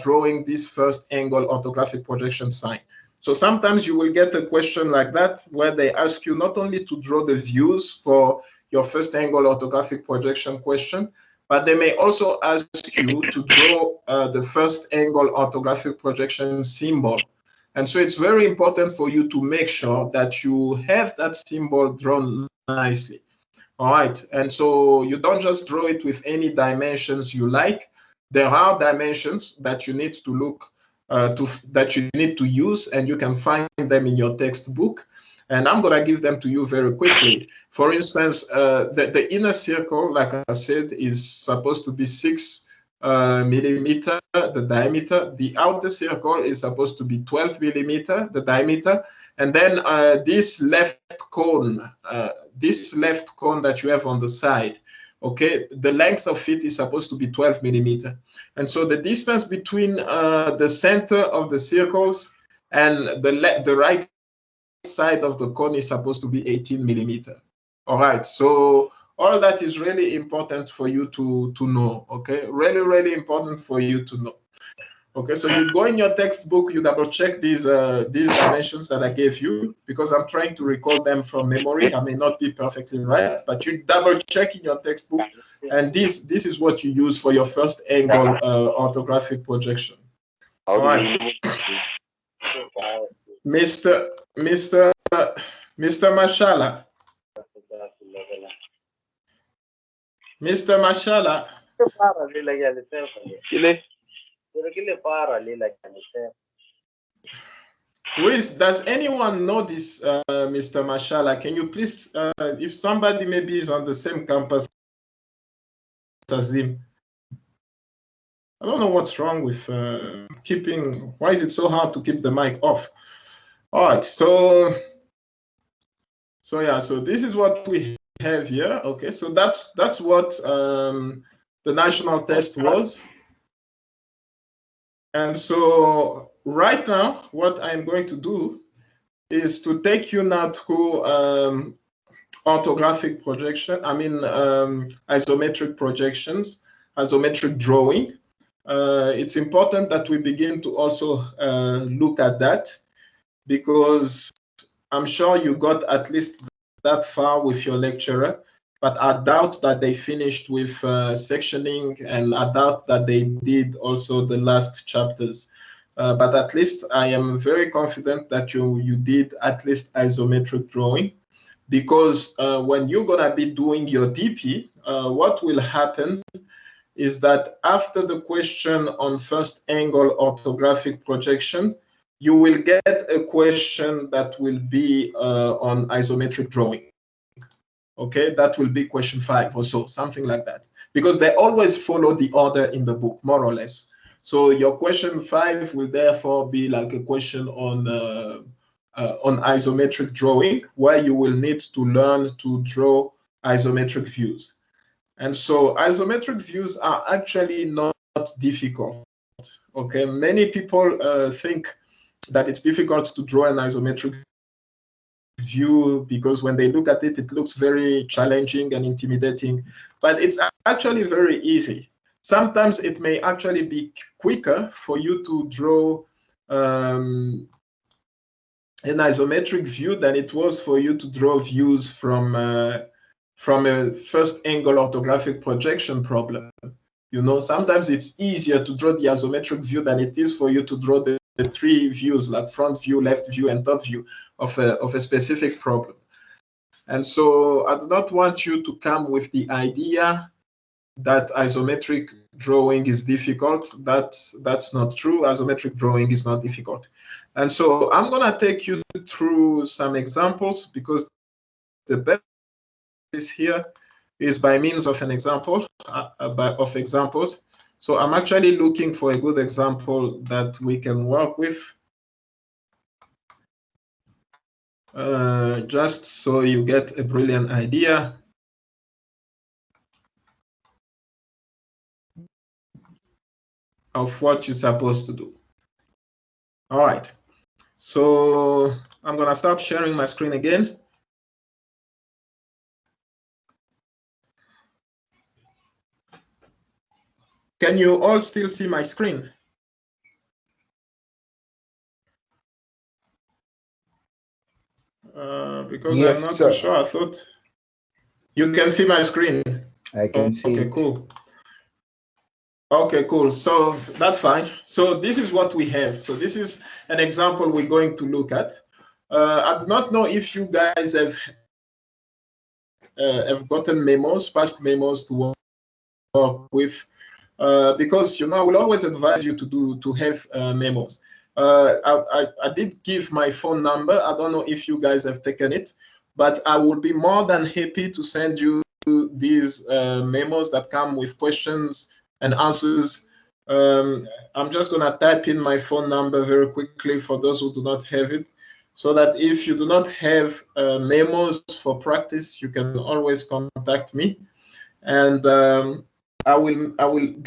drawing this first angle orthographic projection sign. So sometimes you will get a question like that, where they ask you not only to draw the views for your first angle orthographic projection question, but they may also ask you to draw the first angle orthographic projection symbol. And so it's very important for you to make sure that you have that symbol drawn nicely. All right, and so you don't just draw it with any dimensions you like. There are dimensions that you need to look that you need to use, and you can find them in your textbook. And I'm going to give them to you very quickly. For instance, the inner circle, like I said, is supposed to be 6 millimeter, the diameter. The outer circle is supposed to be 12 millimeter, the diameter. And then this left cone that you have on the side, okay, the length of it is supposed to be 12 millimeter. And so the distance between the center of the circles and the right side of the cone is supposed to be 18 millimeter. All right, so all that is really important for you to know, okay? Really, really important for you to know. Okay, so you go in your textbook, you double check these dimensions that I gave you, because I'm trying to recall them from memory. I may not be perfectly right, but you double check in your textbook, and this is what you use for your first angle orthographic projection. All right, Mr. Mashala. Mr. Mashala. Does anyone know this, Mr. Mashala? Can you please, if somebody maybe is on the same campus as him? I don't know what's wrong with why is it so hard to keep the mic off? All right, so yeah, so this is what we have here. Okay, so that's what the national test was. And so right now, what I'm going to do is to take you now through orthographic projection, isometric projections, isometric drawing. It's important that we begin to also look at that, because I'm sure you got at least that far with your lecturer, but I doubt that they finished with sectioning, and I doubt that they did also the last chapters. But at least I am very confident that you did at least isometric drawing, because when you're gonna be doing your DP, what will happen is that after the question on first angle orthographic projection, you will get a question that will be on isometric drawing. Okay, that will be question 5 or so, something like that, because they always follow the order in the book, more or less. So your question 5 will therefore be like a question on isometric drawing, where you will need to learn to draw isometric views. And so isometric views are actually not difficult. Okay, many people think that it's difficult to draw an isometric view because when they look at it, it looks very challenging and intimidating, but it's actually very easy. Sometimes it may actually be quicker for you to draw an isometric view than it was for you to draw views from a first angle orthographic projection problem. You know, sometimes it's easier to draw the isometric view than it is for you to draw the 3 views, like front view, left view, and top view of a specific problem. And so I do not want you to come with the idea that isometric drawing is difficult. That's not true. Isometric drawing is not difficult. And so I'm going to take you through some examples, because the best is here is by means of an example, of examples. So I'm actually looking for a good example that we can work with, just so you get a brilliant idea. Of what you're supposed to do. All right, so I'm gonna start sharing my screen again. Can you all still see my screen? Because yes, I'm not too sure. I thought you can see my screen. I can see. Okay, cool. Okay, cool. So that's fine. So this is what we have. So this is an example we're going to look at. I do not know if you guys have gotten MEMOS, past MEMOS to work with, because I will always advise you to have MEMOS. I did give my phone number. I don't know if you guys have taken it, but I would be more than happy to send you these MEMOS that come with questions and answers. I'm just going to type in my phone number very quickly for those who do not have it, so that if you do not have MEMOS for practice, you can always contact me, and I will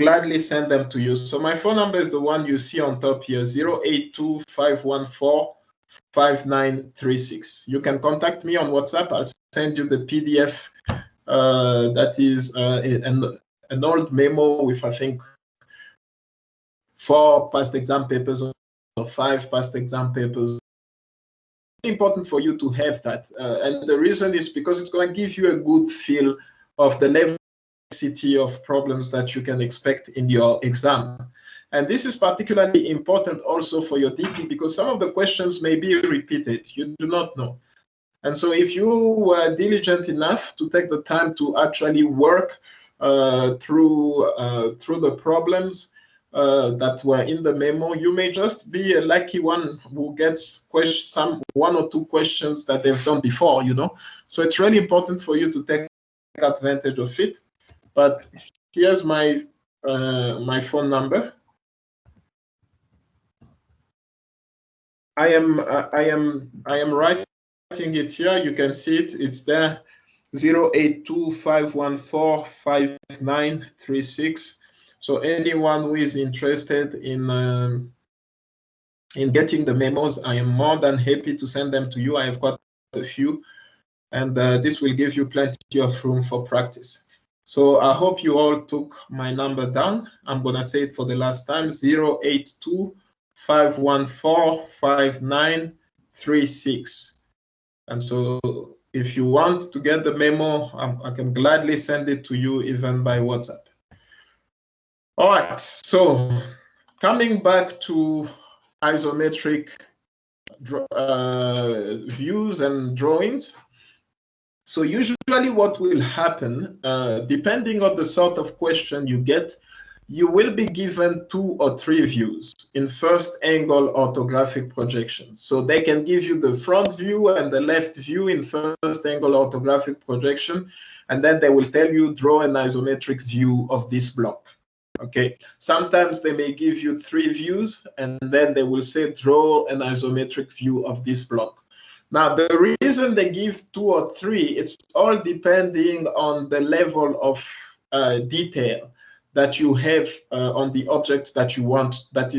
gladly send them to you. So my phone number is the one you see on top here, 082-514-5936. You can contact me on WhatsApp. I'll send you the PDF that is an old memo with, I think, 4 past exam papers or 5 past exam papers. It's important for you to have that. And the reason is because it's going to give you a good feel of the level of problems that you can expect in your exam. And this is particularly important also for your DP, because some of the questions may be repeated. You do not know. And so if you were diligent enough to take the time to actually work through the problems that were in the memo, you may just be a lucky one who gets 1 or 2 questions that they've done before, you know. So it's really important for you to take advantage of it. But here's my my phone number. I am writing it here. You can see it. It's there. 082-514-5936. So anyone who is interested in getting the memos, I am more than happy to send them to you. I have got a few, and this will give you plenty of room for practice. So I hope you all took my number down. I'm going to say it for the last time, 082-514-5936. And so if you want to get the memo, I can gladly send it to you even by WhatsApp. All right, so coming back to isometric views and drawings. So usually what will happen, depending on the sort of question you get, you will be given 2 or 3 views in first angle orthographic projection. So they can give you the front view and the left view in first angle orthographic projection, and then they will tell you draw an isometric view of this block. Okay, sometimes they may give you 3 views, and then they will say draw an isometric view of this block. Now, the reason they give 2 or 3, it's all depending on the level of detail that you have on the object that you want, that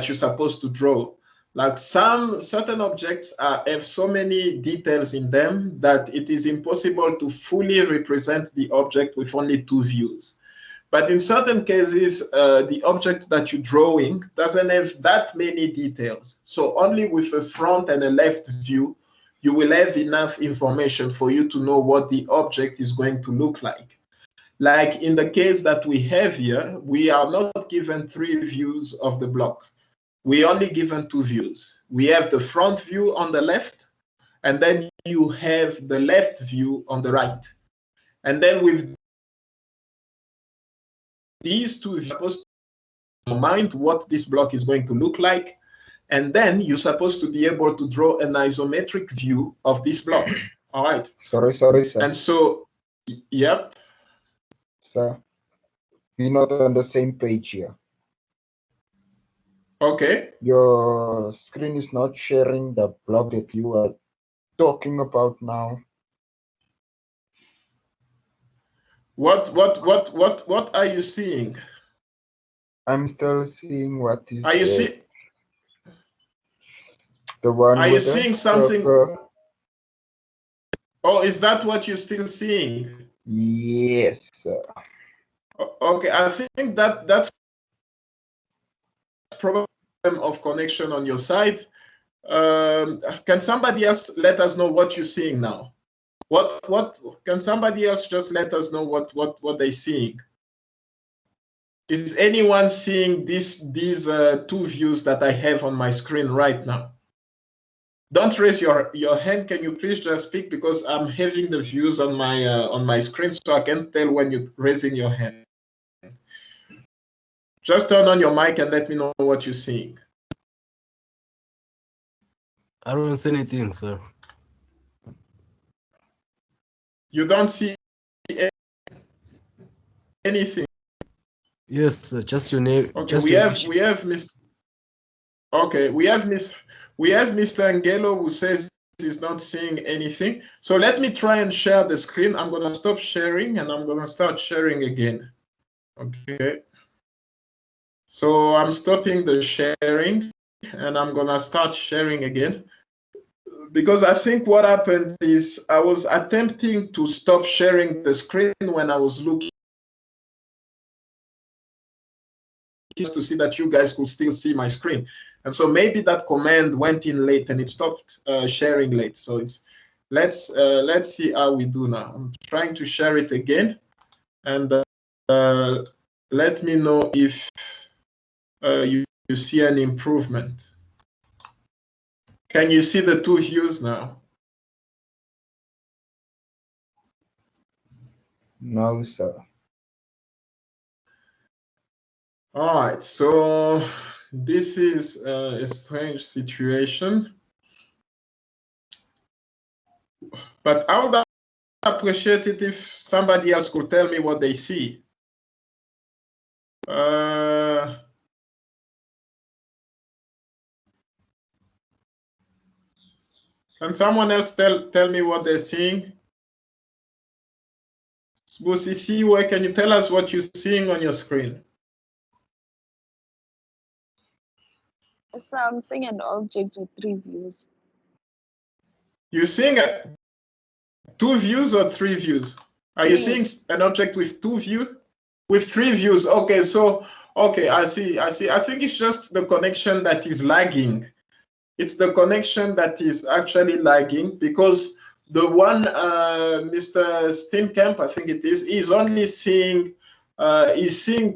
you're supposed to draw. Like some certain objects have so many details in them that it is impossible to fully represent the object with only 2 views. But in certain cases, the object that you're drawing doesn't have that many details. So only with a front and a left view, you will have enough information for you to know what the object is going to look like. Like in the case that we have here, we are not given 3 views of the block. We only given 2 views. We have the front view on the left, and then you have the left view on the right. And then with these 2 views, you're supposed to mind what this block is going to look like, and then you're supposed to be able to draw an isometric view of this block. All right. Sorry, sir. And so, yep. Sir, we're not on the same page here. Okay. Your screen is not sharing the block that you are talking about now. What are you seeing? I'm still seeing what is. Are you seeing? The one. Are you seeing something? Oh, is that what you're still seeing? Yes, sir. Okay, I think that's problem of connection on your side. Can somebody else let us know what you're seeing now? What can somebody else just let us know what they're seeing? Is anyone seeing these 2 views that I have on my screen right now? Don't raise your hand. Can you please just speak, because I'm having the views on my screen, so I can tell when you're raising your hand. Just turn on your mic and let me know what you're seeing. I don't see anything, sir. You don't see anything? Yes, sir. Just your name. Okay, just we have Mr. Okay, we have Mr. Angelo, who says he's not seeing anything. So let me try and share the screen. I'm gonna stop sharing and I'm gonna start sharing again. Okay. So I'm stopping the sharing and I'm gonna start sharing again, because I think what happened is I was attempting to stop sharing the screen when I was looking to see that you guys could still see my screen. And so maybe that command went in late and it stopped sharing late. So it's let's see how we do now. I'm trying to share it again, and let me know if you see an improvement. Can you see the 2 views now? No, sir. All right, so this is a strange situation, but I would appreciate it if somebody else could tell me what they see. Can someone else tell me what they're seeing? Busisi, where can you tell us what you're seeing on your screen? So I'm seeing an object with 3 views. You're seeing 2 views or 3 views? Are you seeing an object with 2 views? With 3 views? Okay, so okay, I see. I think it's just the connection that is lagging. it's the connection that is actually lagging, because the one Mr. Steenkamp, I think it is only seeing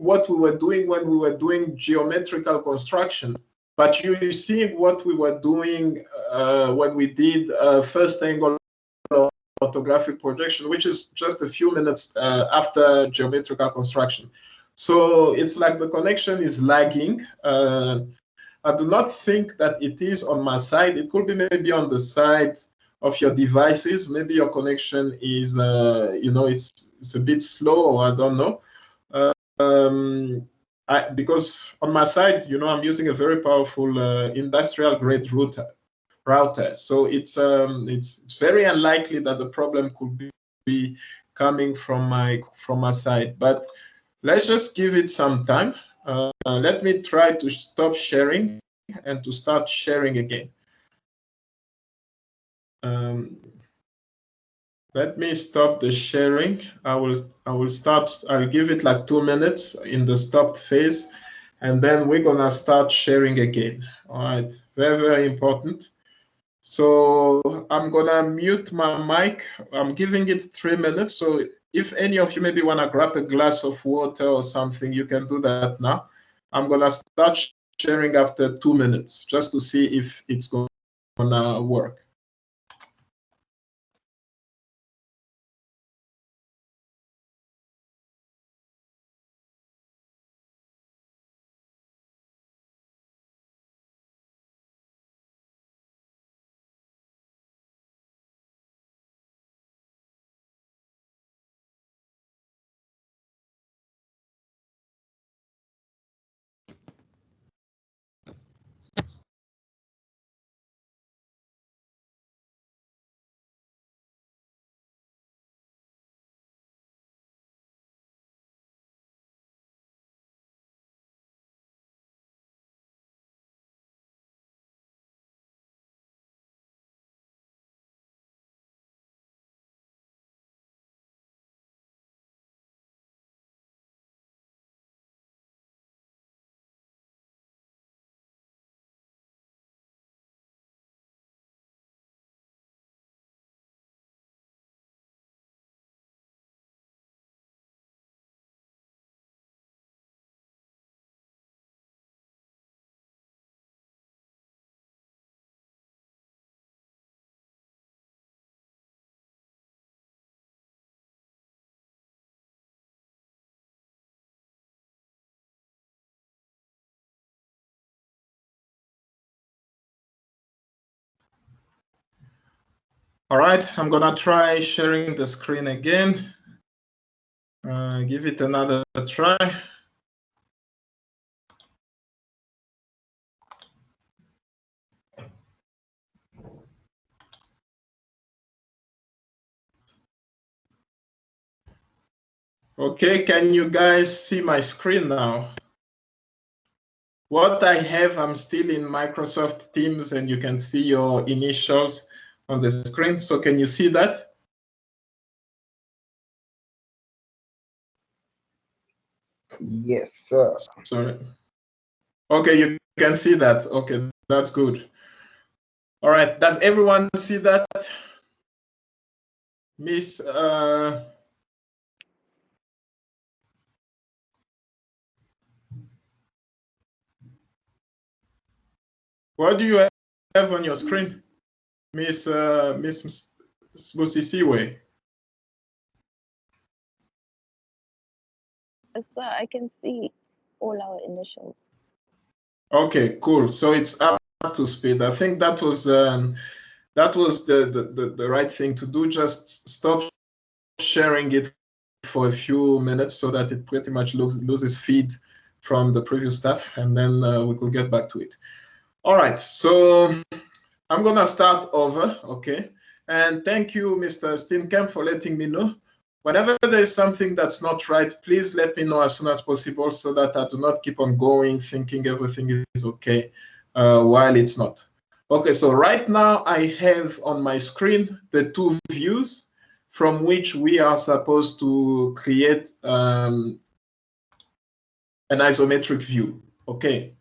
what we were doing when we were doing geometrical construction, but you're seeing what we were doing when we did first angle orthographic projection, which is just a few minutes after geometrical construction. So it's like the connection is lagging. I do not think that it is on my side. It could be maybe on the side of your devices. Maybe your connection is, you know, it's a bit slow, or I don't know. Because on my side, you know, I'm using a very powerful industrial grade router. So it's very unlikely that the problem could be coming from my side. But let's just give it some time. Let me try to stop sharing and to start sharing again. Let me stop the sharing. I will start. I'll give it like 2 minutes in the stopped phase, and then we're gonna start sharing again. All right, very, very important. So I'm gonna mute my mic. I'm giving it 3 minutes. So if any of you maybe wanna grab a glass of water or something, you can do that now. I'm gonna start sharing after 2 minutes, just to see if it's gonna work. All right, I'm gonna try sharing the screen again. Give it another try. Okay, can you guys see my screen now? What I have, I'm still in Microsoft Teams, and you can see your initials on the screen. So can you see that? Yes, sir. Sorry. Okay, you can see that. Okay, that's good. All right, does everyone see that? Miss, what do you have on your screen? Miss Musisiwe? So I can see all our initials. Okay, cool. So it's up to speed. I think that was the right thing to do. Just stop sharing it for a few minutes so that it pretty much loses feed from the previous stuff, and then we could get back to it. All right, so I'm gonna start over, okay? And thank you, Mr. Steenkamp, for letting me know. Whenever there's something that's not right, please let me know as soon as possible so that I do not keep on going thinking everything is okay while it's not. Okay, so right now I have on my screen the two views from which we are supposed to create an isometric view, okay?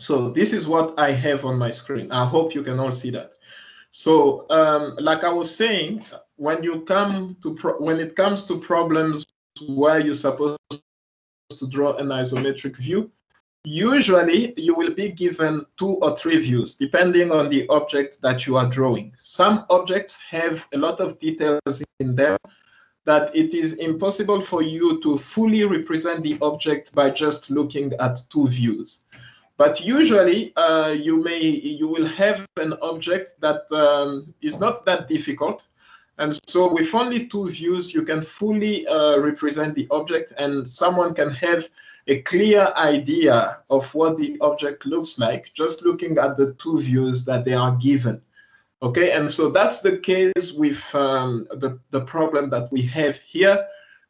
So this is what I have on my screen. I hope you can all see that. So like I was saying, when it comes to problems where you're supposed to draw an isometric view, usually you will be given 2 or 3 views depending on the object that you are drawing. Some objects have a lot of details in them that it is impossible for you to fully represent the object by just looking at 2 views. But usually you will have an object that is not that difficult. And so with only 2 views, you can fully represent the object, and someone can have a clear idea of what the object looks like just looking at the 2 views that they are given. Okay, and so that's the case with the problem that we have here.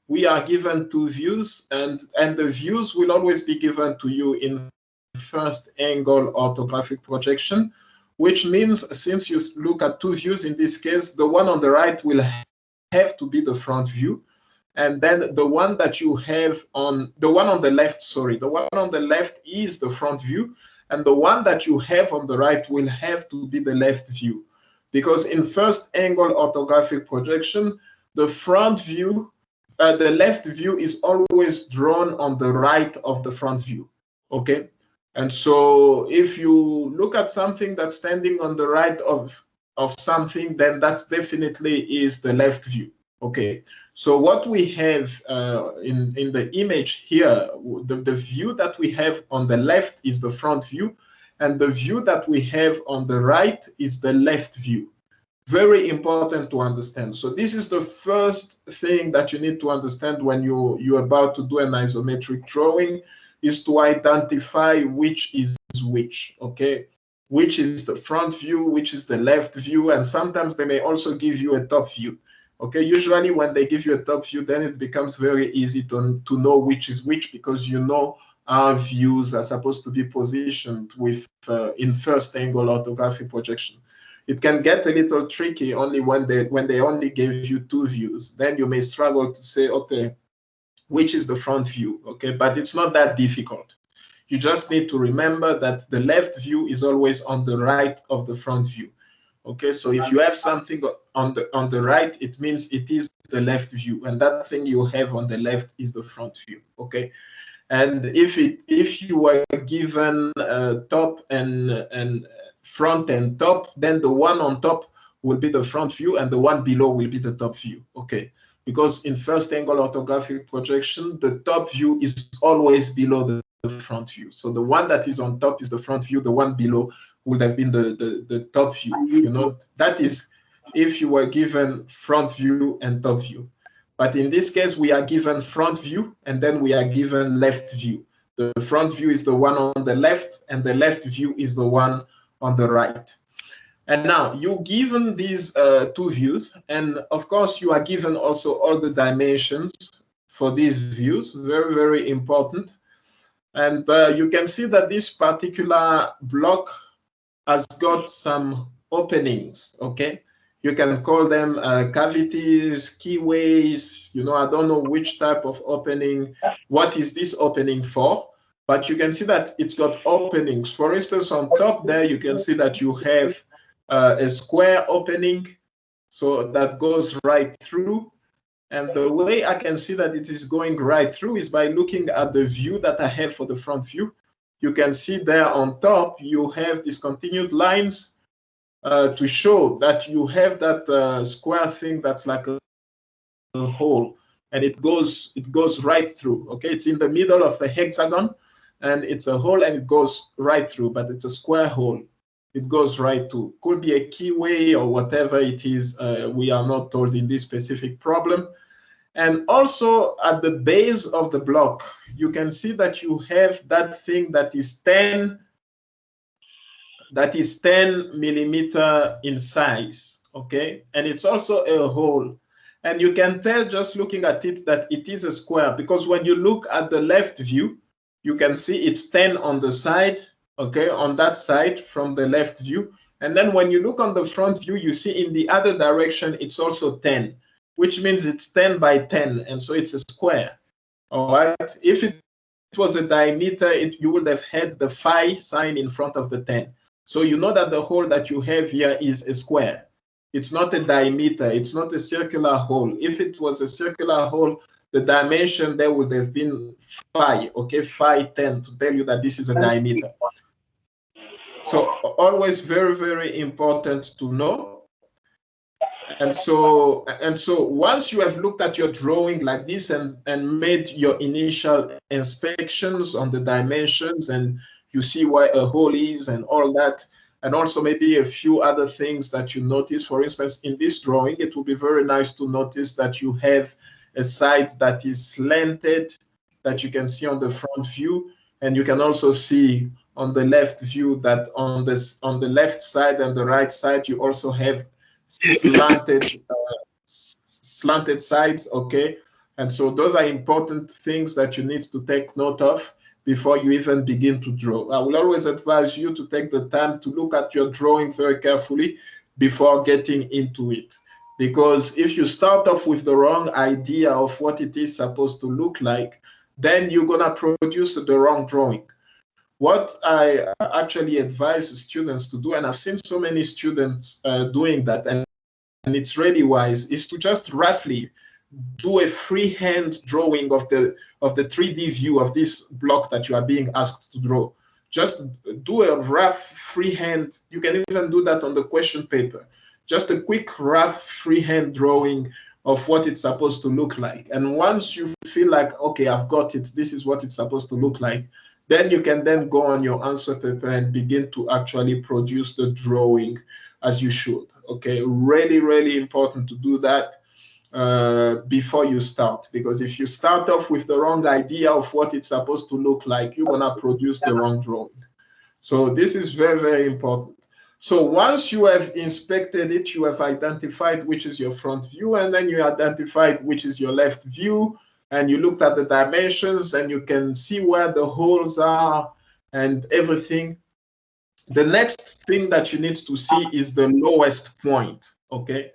We are given 2 views, and the views will always be given to you in first angle orthographic projection, which means since you look at 2 views, in this case, the one on the right will have to be the front view. And then the one that you have on the one on the left, sorry, the one on the left is the front view. And the one that you have on the right will have to be the left view. Because in first angle orthographic projection, the front view, the left view is always drawn on the right of the front view. Okay. And so if you look at something that's standing on the right of something, then that definitely is the left view. Okay, so what we have in the image here, the view that we have on the left is the front view, and the view that we have on the right is the left view. Very important to understand. So this is the first thing that you need to understand when you're about to do an isometric drawing, is to identify which is which, okay? Which is the front view, which is the left view, and sometimes they may also give you a top view. Okay, usually when they give you a top view, then it becomes very easy to know which is which, because you know our views are supposed to be positioned with in first angle orthographic projection. It can get a little tricky only when they only gave you 2 views. Then you may struggle to say, okay, which is the front view, okay? But it's not that difficult. You just need to remember that the left view is always on the right of the front view. Okay, so if you have something on the right, it means it is the left view, and that thing you have on the left is the front view. Okay, and if you were given top and front and top, then the one on top will be the front view, and the one below will be the top view. Okay, because in first angle orthographic projection, the top view is always below the front view. So the one that is on top is the front view, the one below would have been the top view. You know, that is if you were given front view and top view. But in this case, we are given front view, and then we are given left view. The front view is the one on the left, and the left view is the one on the right. And now you're given these 2 views, and of course you are given also all the dimensions for these views. Very, very important. And you can see that this particular block has got some openings, okay? You can call them cavities, keyways, you know, I don't know which type of opening, what is this opening for, but you can see that it's got openings. For instance, on top there, you can see that you have a square opening, so that goes right through. And the way I can see that it is going right through is by looking at the view that I have for the front view. You can see there on top, you have discontinued lines to show that you have that square thing that's like a hole, and it goes right through. Okay, it's in the middle of a hexagon, and it's a hole, and it goes right through, but it's a square hole. It goes right through. Could be a keyway or whatever it is. We are not told in this specific problem. And also at the base of the block, you can see that you have that thing that is 10 millimeter in size, okay? And it's also a hole. And you can tell just looking at it that it is a square, because when you look at the left view, you can see it's 10 on the side, okay, on that side from the left view. And then when you look on the front view, you see in the other direction, it's also 10, which means it's 10 by 10. And so it's a square, all right? If was a diameter, you would have had the phi sign in front of the 10. So you know that the hole that you have here is a square. It's not a diameter. It's not a circular hole. If it was a circular hole, the dimension there would have been phi, okay, phi 10, to tell you that this is a diameter. So always very, very important to know. And so once you have looked at your drawing like this and made your initial inspections on the dimensions, and you see where a hole is and all that, and also maybe a few other things that you notice. For instance, in this drawing, it would be very nice to notice that you have a side that is slanted, that you can see on the front view, and you can also see on the left view that on the left side and the right side, you also have slanted sides, okay? And so those are important things that you need to take note of before you even begin to draw. I will always advise you to take the time to look at your drawing very carefully before getting into it. Because if you start off with the wrong idea of what it is supposed to look like, then you're gonna produce the wrong drawing. What I actually advise students to do, and I've seen so many students doing that, and it's really wise, is to just roughly do a freehand drawing of the 3D view of this block that you are being asked to draw. Just do a rough freehand. You can even do that on the question paper. Just a quick rough freehand drawing of what it's supposed to look like. And once you feel like, okay, I've got it, this is what it's supposed to look like, then you can then go on your answer paper and begin to actually produce the drawing as you should. Okay, really, really important to do that before you start, because if you start off with the wrong idea of what it's supposed to look like, you're gonna produce the wrong drawing. So this is very, very important. So once you have inspected it, you have identified which is your front view, and then you identified which is your left view, and you looked at the dimensions, and you can see where the holes are and everything. The next thing that you need to see is the lowest point, okay?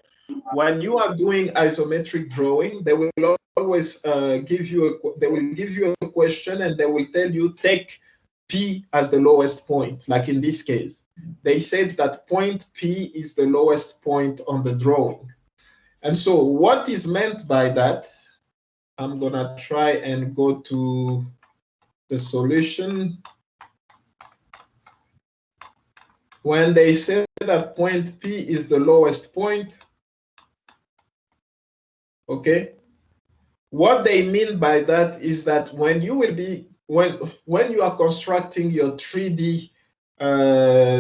When you are doing isometric drawing, they will always give you a question, and they will tell you take P as the lowest point. Like in this case, they said that point P is the lowest point on the drawing. And so what is meant by that, I'm gonna try and go to the solution. When they say that point P is the lowest point, okay, what they mean by that is that when you will be, when you are constructing your 3D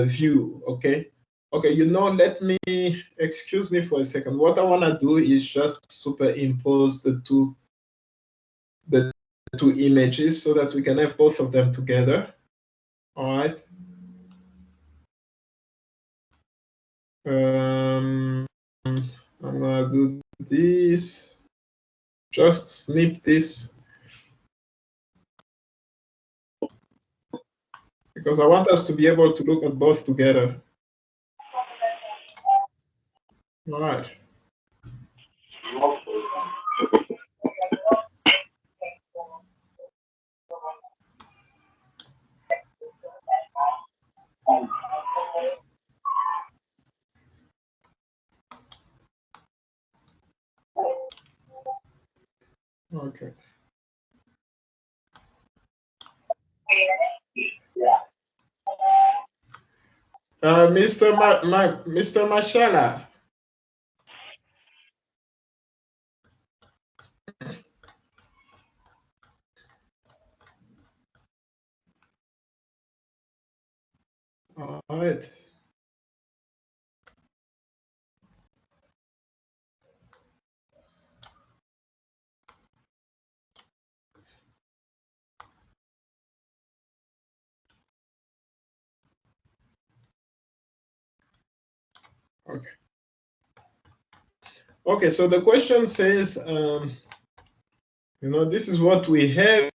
view, okay, you know, let me, excuse me for a second. What I want to do is just superimpose the two images so that we can have both of them together. All right. I'm gonna do this. Just snip this because I want us to be able to look at both together. All right. Okay. Mr. Mashala. All right. Okay. Okay, so the question says, you know, this is what we have.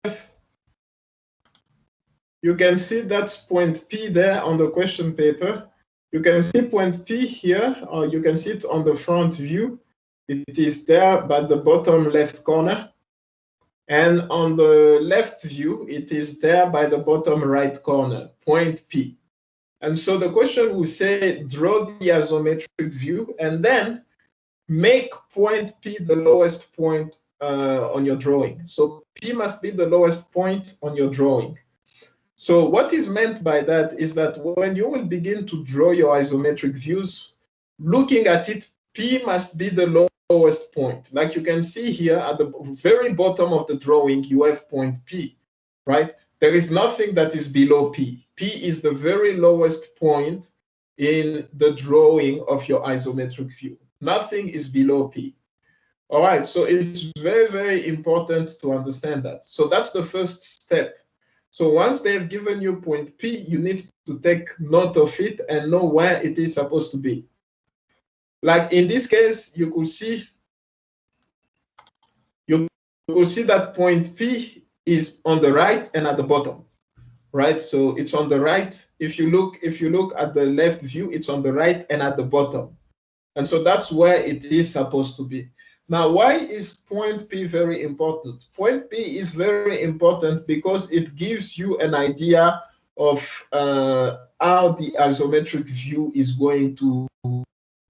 You can see that's point P there on the question paper. You can see point P here, or you can see it on the front view. It is there by the bottom left corner. And on the left view, it is there by the bottom right corner, point P. And so the question will say, draw the isometric view and then make point P the lowest point on your drawing. So P must be the lowest point on your drawing. So what is meant by that is that when you will begin to draw your isometric views, looking at it, P must be the lowest point. Like you can see here at the very bottom of the drawing, you have point P, right? There is nothing that is below P. P is the very lowest point in the drawing of your isometric view. Nothing is below P. All right, so it's very, very important to understand that. So that's the first step. So once they've given you point P, you need to take note of it and know where it is supposed to be. Like in this case, you could see that point P is on the right and at the bottom, right? So it's on the right. If you look at the left view, it's on the right and at the bottom. And so that's where it is supposed to be. Now, why is point P very important? Point P is very important because it gives you an idea of how the isometric view is going to,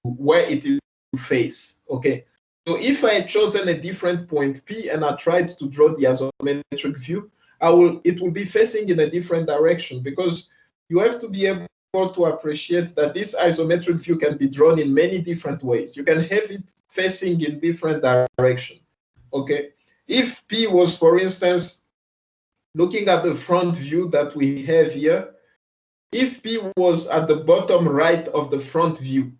where it is to face, okay? So if I had chosen a different point P and I tried to draw the isometric view, it will be facing in a different direction, because you have to be able to appreciate that this isometric view can be drawn in many different ways. You can have it facing in different directions, okay? If P was, for instance, looking at the front view that we have here, if P was at the bottom right of the front view,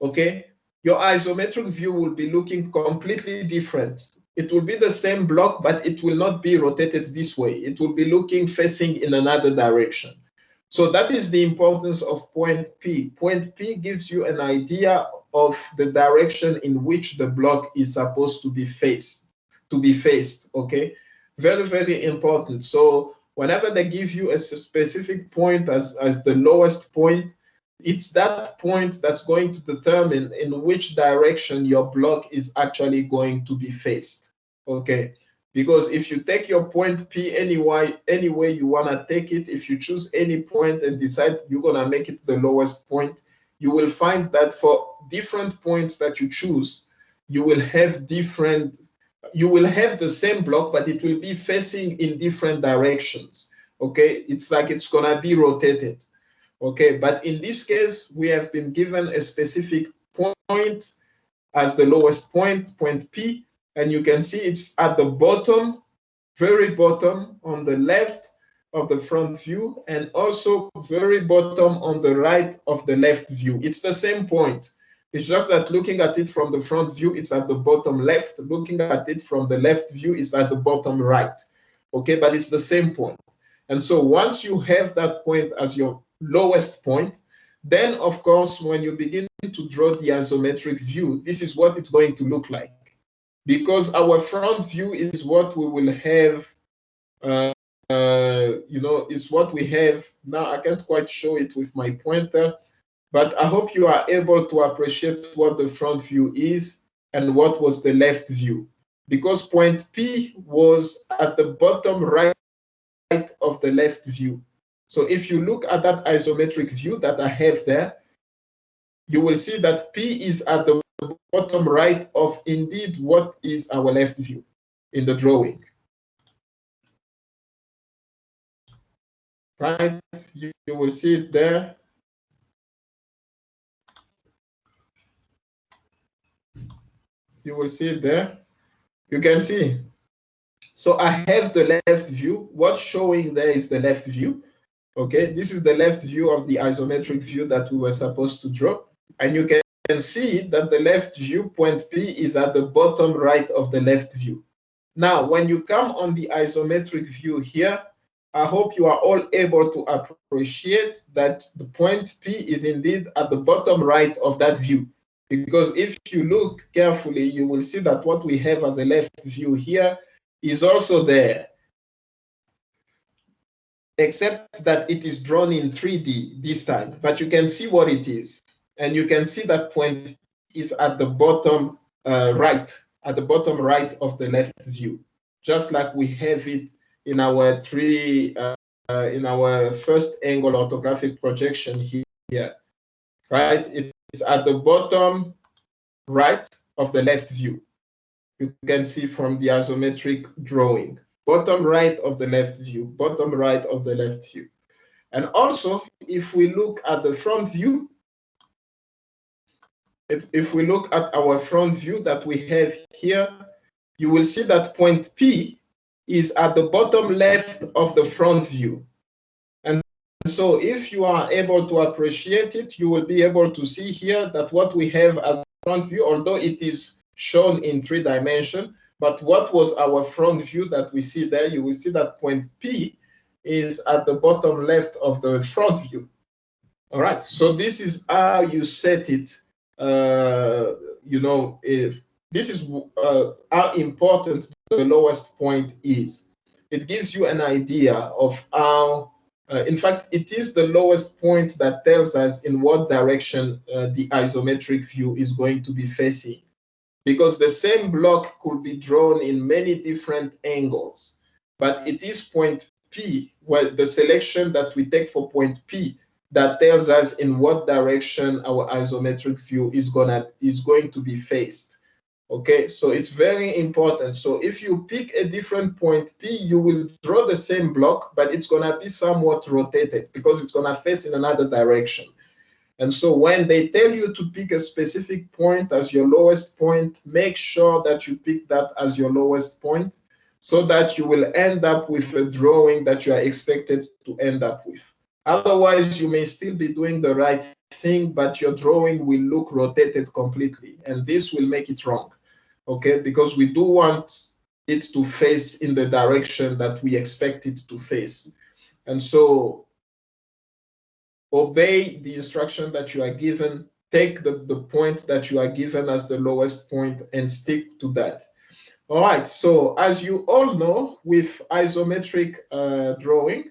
okay, your isometric view will be looking completely different. It will be the same block, but it will not be rotated this way. It will be looking facing in another direction. So that is the importance of point P. Point P gives you an idea of the direction in which the block is supposed to be faced, okay? Very, very important. So whenever they give you a specific point as the lowest point, it's that point that's going to determine in which direction your block is actually going to be faced, okay? Because if you take your point P any way you want to take it, if you choose any point and decide you're going to make it the lowest point, you will find that for different points that you choose, you will have the same block, but it will be facing in different directions, okay? It's like it's going to be rotated. Okay, but in this case, we have been given a specific point as the lowest point, point P, and you can see it's at the bottom, very bottom on the left of the front view, and also very bottom on the right of the left view. It's the same point. It's just that looking at it from the front view, it's at the bottom left. Looking at it from the left view, it's at the bottom right. Okay, but it's the same point. And so once you have that point as your lowest point, then of course when you begin to draw the isometric view, this is what it's going to look like, because our front view is what we will have, is what we have now. I can't quite show it with my pointer, but I hope you are able to appreciate what the front view is and what was the left view, because point P was at the bottom right of the left view. So if you look at that isometric view that I have there, you will see that P is at the bottom right of indeed what is our left view in the drawing. Right? You will see it there. You will see it there. You can see. So I have the left view. What's showing there is the left view. Okay, this is the left view of the isometric view that we were supposed to draw. And you can see that the left view, point P, is at the bottom right of the left view. Now, when you come on the isometric view here, I hope you are all able to appreciate that the point P is indeed at the bottom right of that view. Because if you look carefully, you will see that what we have as a left view here is also there, except that it is drawn in 3D this time, but you can see what it is. And you can see that point is at the bottom right, at the bottom right of the left view, just like we have it in our in our first angle orthographic projection here, right? It's at the bottom right of the left view. You can see from the isometric drawing, bottom right of the left view, bottom right of the left view. And also, if we look at the front view, if we look at our front view that we have here, you will see that point P is at the bottom left of the front view. And so if you are able to appreciate it, you will be able to see here that what we have as front view, although it is shown in 3 dimensions, but what was our front view that we see there, you will see that point P is at the bottom left of the front view. All right, so this is how you set it. You know, this is how important the lowest point is. It gives you an idea of how, in fact, it is the lowest point that tells us in what direction the isometric view is going to be facing. Because the same block could be drawn in many different angles, but it is point P, well, the selection that we take for point P, that tells us in what direction our isometric view is going to be faced. Okay, so it's very important. So if you pick a different point P, you will draw the same block, but it's gonna be somewhat rotated because it's gonna face in another direction. And so when they tell you to pick a specific point as your lowest point, make sure that you pick that as your lowest point so that you will end up with a drawing that you are expected to end up with. Otherwise, you may still be doing the right thing, but your drawing will look rotated completely, and this will make it wrong, okay? Because we do want it to face in the direction that we expect it to face. And so obey the instruction that you are given, take the point that you are given as the lowest point and stick to that. All right, so as you all know, with isometric drawing,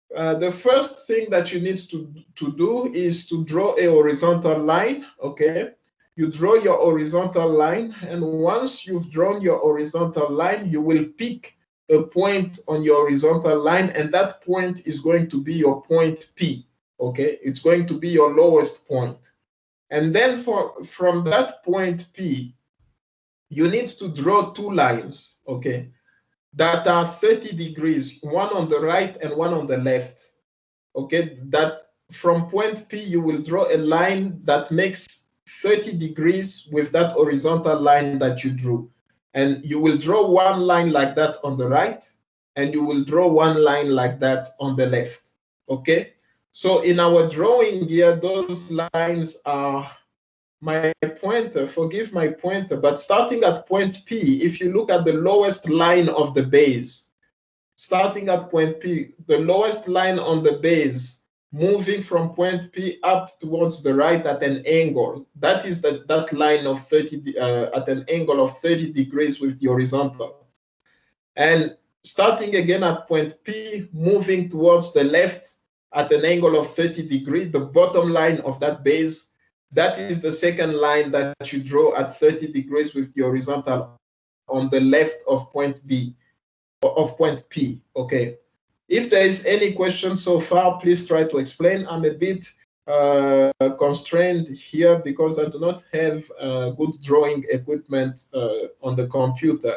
the first thing that you need to do is to draw a horizontal line, okay? You draw your horizontal line, and once you've drawn your horizontal line, you will pick a point on your horizontal line, and that point is going to be your point P, okay? It's going to be your lowest point. And then from that point P, you need to draw 2 lines, okay, that are 30 degrees, one on the right and one on the left, okay? That from point P, you will draw a line that makes 30 degrees with that horizontal line that you drew. And you will draw one line like that on the right, and you will draw one line like that on the left, okay? So in our drawing here, those lines are my pointer, forgive my pointer, but starting at point P, if you look at the lowest line of the base, starting at point P, the lowest line on the base, moving from point P up towards the right at an angle, that is that line of 30, at an angle of 30 degrees with the horizontal. And starting again at point P, moving towards the left at an angle of 30 degrees, the bottom line of that base, that is the second line that you draw at 30 degrees with the horizontal on the left of point B, of point P, okay? If there is any question so far, please try to explain. I'm a bit constrained here because I do not have good drawing equipment on the computer.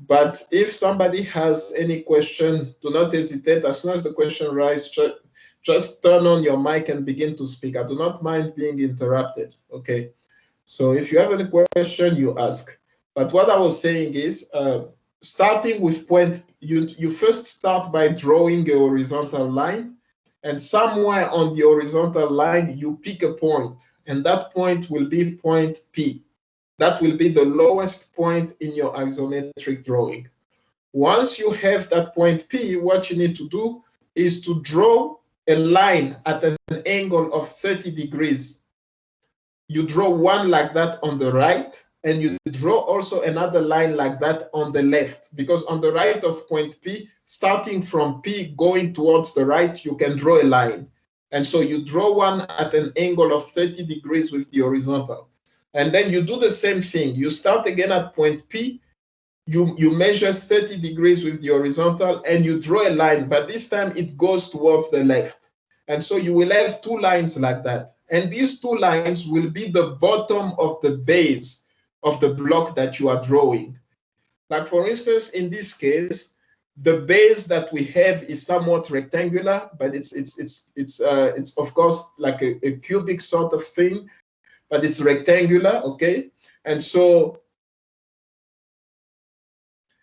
But if somebody has any question, do not hesitate. As soon as the question arises, just turn on your mic and begin to speak. I do not mind being interrupted, okay? So if you have any question, you ask. But what I was saying is, starting with point, you first start by drawing a horizontal line, and somewhere on the horizontal line, you pick a point, and that point will be point P. That will be the lowest point in your isometric drawing. Once you have that point P, what you need to do is to draw a line at an angle of 30 degrees. You draw one like that on the right, and you draw also another line like that on the left, because on the right of point P, starting from P going towards the right, you can draw a line. And so you draw one at an angle of 30 degrees with the horizontal. And then you do the same thing. You start again at point P, you measure 30 degrees with the horizontal and you draw a line, but this time it goes towards the left. And so you will have two lines like that. And these two lines will be the bottom of the base of the block that you are drawing. Like for instance, in this case, the base that we have is somewhat rectangular, but it's of course like a cubic sort of thing, but it's rectangular, okay? And so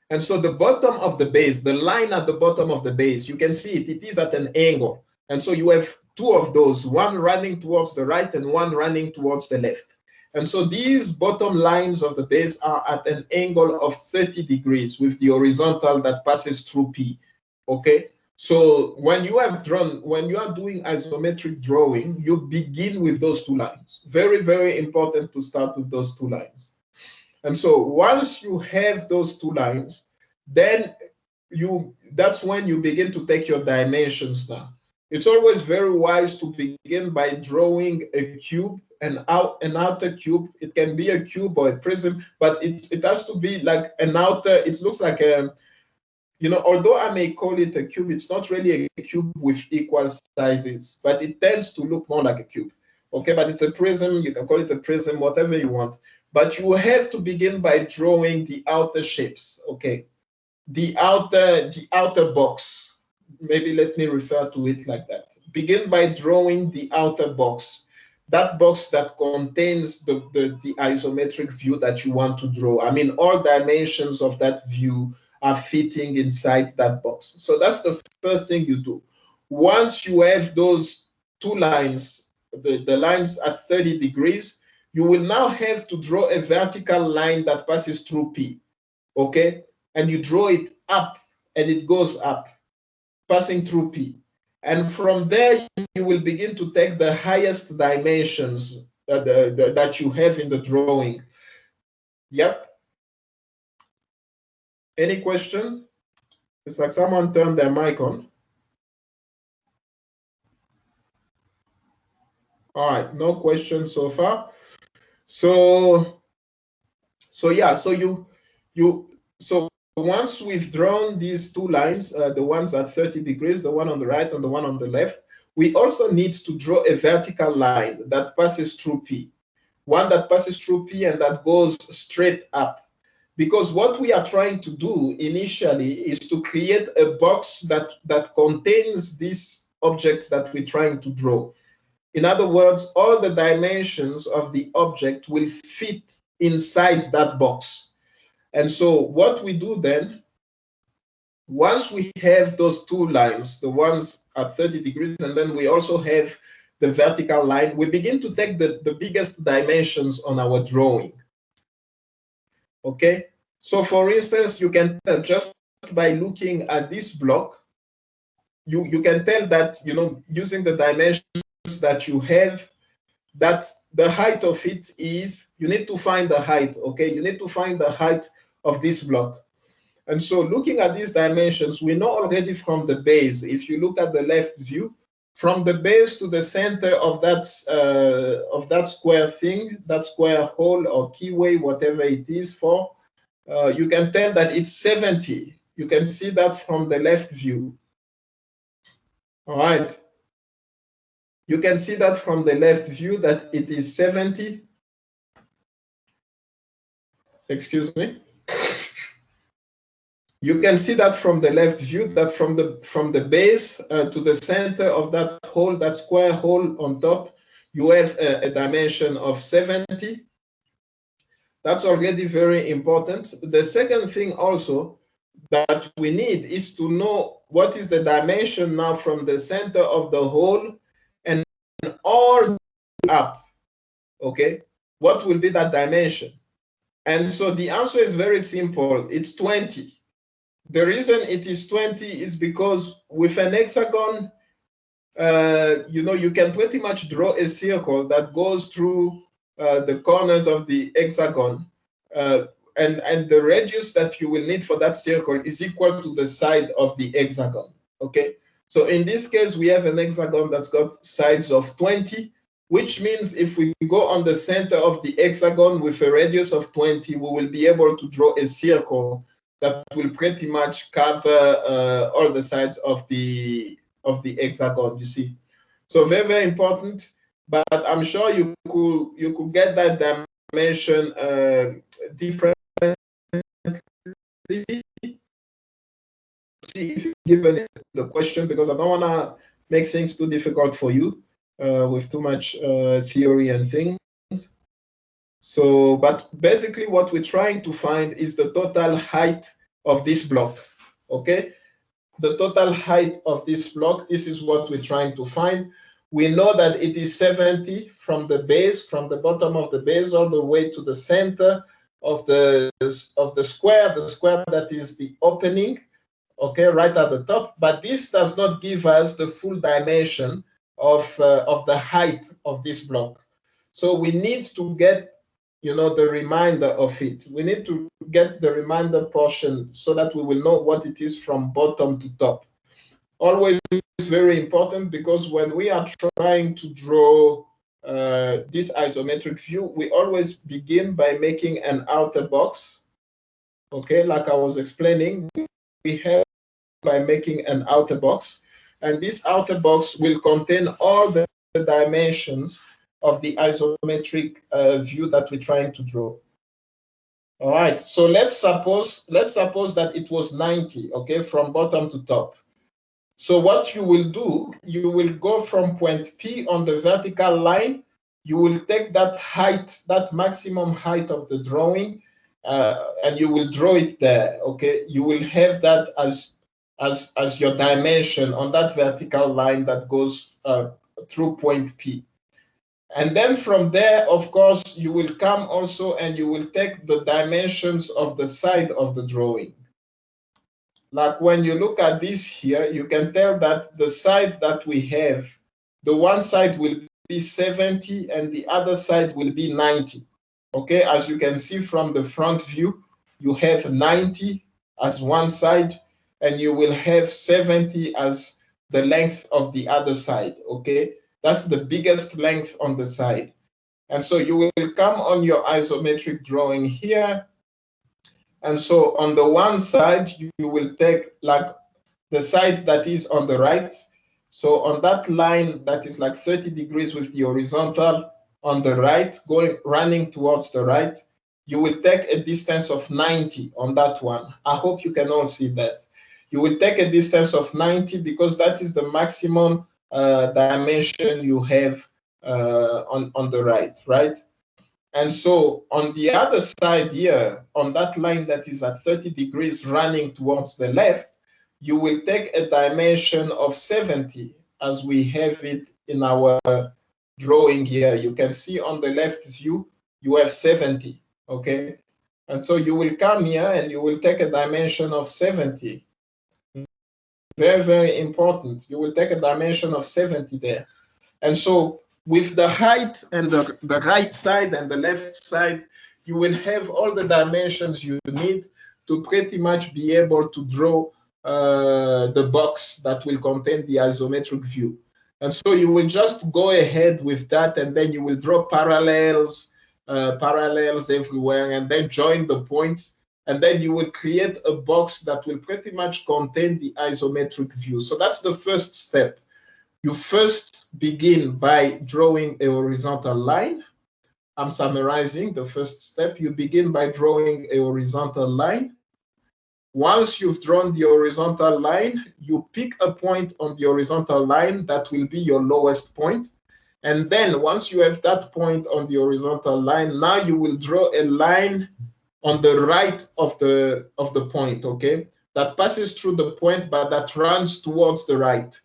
the bottom of the base, the line at the bottom of the base, you can see it is at an angle. And so you have two of those, one running towards the right and one running towards the left. And so these bottom lines of the base are at an angle of 30 degrees with the horizontal that passes through P, okay? So when you are doing isometric drawing, you begin with those two lines. Very, very important to start with those two lines. And so once you have those two lines, then that's when you begin to take your dimensions now. It's always very wise to begin by drawing a cube, an outer cube. It can be a cube or a prism, but it has to be like an outer, it looks like a, you know, although I may call it a cube, it's not really a cube with equal sizes, but it tends to look more like a cube. Okay, but it's a prism, you can call it a prism, whatever you want. But you have to begin by drawing the outer shapes, okay? The outer box. Maybe let me refer to it like that. Begin by drawing the outer box. That box that contains the isometric view that you want to draw. I mean, all dimensions of that view are fitting inside that box. So that's the first thing you do. Once you have those two lines, the lines at 30 degrees, you will now have to draw a vertical line that passes through P, okay? And you draw it up, and it goes up, passing through P. And from there, you will begin to take the highest dimensions that you have in the drawing. Yep. Any question? It's like someone turned their mic on. All right, no questions so far. So once we've drawn these two lines, the ones at 30 degrees, the one on the right and the one on the left, we also need to draw a vertical line that passes through P. One that passes through P and that goes straight up. Because what we are trying to do initially is to create a box that contains these objects that we're trying to draw. In other words, all the dimensions of the object will fit inside that box. And so what we do then, once we have those two lines, the ones at 30 degrees, and then we also have the vertical line, we begin to take the biggest dimensions on our drawing. Okay? So for instance, you can tell just by looking at this block, you can tell that, you know, using the dimensions that you have, that the height of it is, you need to find the height, okay? You need to find the height of this block. And so looking at these dimensions, we know already from the base, if you look at the left view, from the base to the center of that square thing, that square hole or keyway, whatever it is for, you can tell that it's 70. You can see that from the left view. All right. You can see that from the left view that it is 70. Excuse me. You can see that from the left view that from the base to the center of that hole, that square hole on top, you have a dimension of 70. That's already very important. The second thing also that we need is to know what is the dimension now from the center of the hole and all up, okay? What will be that dimension? And so the answer is very simple. It's 20. The reason it is 20 is because with an hexagon, you know, you can pretty much draw a circle that goes through the corners of the hexagon, and the radius that you will need for that circle is equal to the side of the hexagon, okay? So in this case, we have an hexagon that's got sides of 20, which means if we go on the center of the hexagon with a radius of 20, we will be able to draw a circle that will pretty much cover all the sides of the hexagon, you see. So very, very important, but I'm sure you could get that dimension differently. See if given the question, because I don't want to make things too difficult for you with too much theory and things. So, but basically what we're trying to find is the total height of this block, okay? The total height of this block, this is what we're trying to find. We know that it is 70 from the base, from the bottom of the base all the way to the center of the square that is the opening, okay, right at the top. But this does not give us the full dimension of the height of this block. So we need to get, you know, the remainder of it. We need to get the remainder portion so that we will know what it is from bottom to top. Always very important, because when we are trying to draw this isometric view, we always begin by making an outer box. Okay, like I was explaining, we have by making an outer box, and this outer box will contain all the dimensions of the isometric view that we're trying to draw. All right, so let's suppose that it was 90, okay, from bottom to top. So what you will do, you will go from point P on the vertical line, you will take that height, that maximum height of the drawing, and you will draw it there, okay? You will have that as your dimension on that vertical line that goes through point P. And then from there, of course, you will come also and you will take the dimensions of the side of the drawing. Like when you look at this here, you can tell that the side that we have, the one side will be 70 and the other side will be 90. Okay, as you can see from the front view, you have 90 as one side and you will have 70 as the length of the other side. Okay, that's the biggest length on the side. And so you will come on your isometric drawing here. And so on the one side, you will take like the side that is on the right. So on that line that is like 30 degrees with the horizontal on the right, running towards the right, you will take a distance of 90 on that one. I hope you can all see that. You will take a distance of 90 because that is the maximum dimension you have on the right? And so on the other side here, on that line that is at 30 degrees running towards the left, you will take a dimension of 70 as we have it in our drawing here. You can see on the left view, you have 70, okay? And so you will come here and you will take a dimension of 70. Very, very important. You will take a dimension of 70 there. And so with the height and the right side and the left side, you will have all the dimensions you need to pretty much be able to draw the box that will contain the isometric view. And so you will just go ahead with that, and then you will draw parallels everywhere, and then join the points, and then you will create a box that will pretty much contain the isometric view. So that's the first step. You first begin by drawing a horizontal line. I'm summarizing the first step. You begin by drawing a horizontal line. Once you've drawn the horizontal line, you pick a point on the horizontal line that will be your lowest point. And then once you have that point on the horizontal line, now you will draw a line on the right of the point, okay? That passes through the point, but that runs towards the right.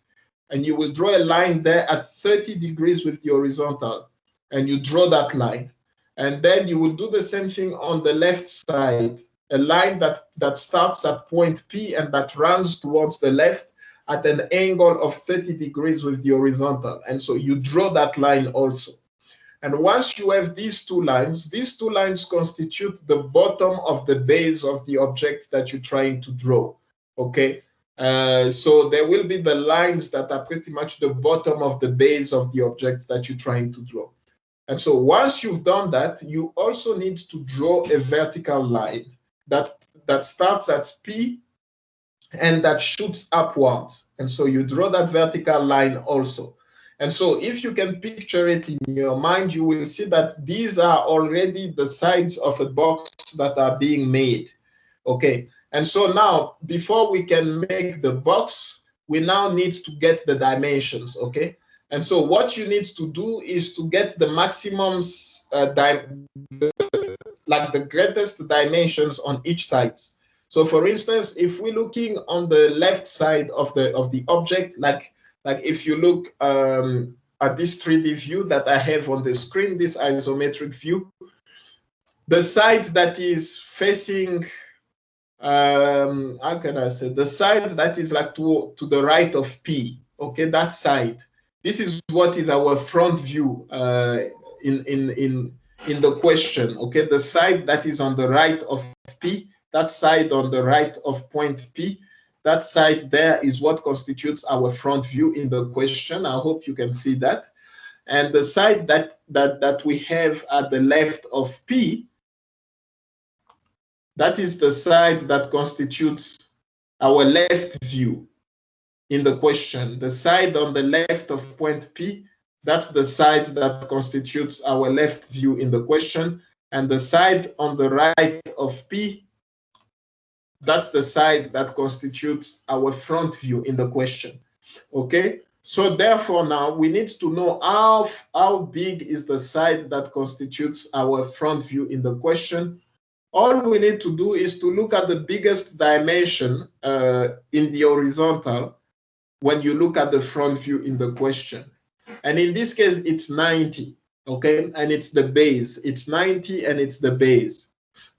And you will draw a line there at 30 degrees with the horizontal, and you draw that line. And then you will do the same thing on the left side, a line that starts at point P and that runs towards the left at an angle of 30 degrees with the horizontal. And so you draw that line also. And once you have these two lines constitute the bottom of the base of the object that you're trying to draw, okay? So there will be the lines that are pretty much the bottom of the base of the object that you're trying to draw. And so once you've done that, you also need to draw a vertical line. that starts at P and that shoots upwards. And so you draw that vertical line also. And so if you can picture it in your mind, you will see that these are already the sides of a box that are being made. Okay. And so now, before we can make the box, we now need to get the dimensions. Okay. And so what you need to do is to get the maximums, like the greatest dimensions on each side. So for instance, if we're looking on the left side of the object, like if you look at this 3D view that I have on the screen, this isometric view, the side that is facing, how can I say, the side that is like to the right of P, okay, that side. This is what is our front view in the question, okay? The side that is on the right of P, that side on the right of point P, that side there is what constitutes our front view in the question. I hope you can see that. And the side that we have at the left of P, that is the side that constitutes our left view in the question. The side on the left of point P, that's the side that constitutes our left view in the question. And the side on the right of P, that's the side that constitutes our front view in the question. Okay? So therefore now we need to know how big is the side that constitutes our front view in the question. All we need to do is to look at the biggest dimension in the horizontal when you look at the front view in the question. And in this case, it's 90, okay? And it's the base. It's 90 and it's the base.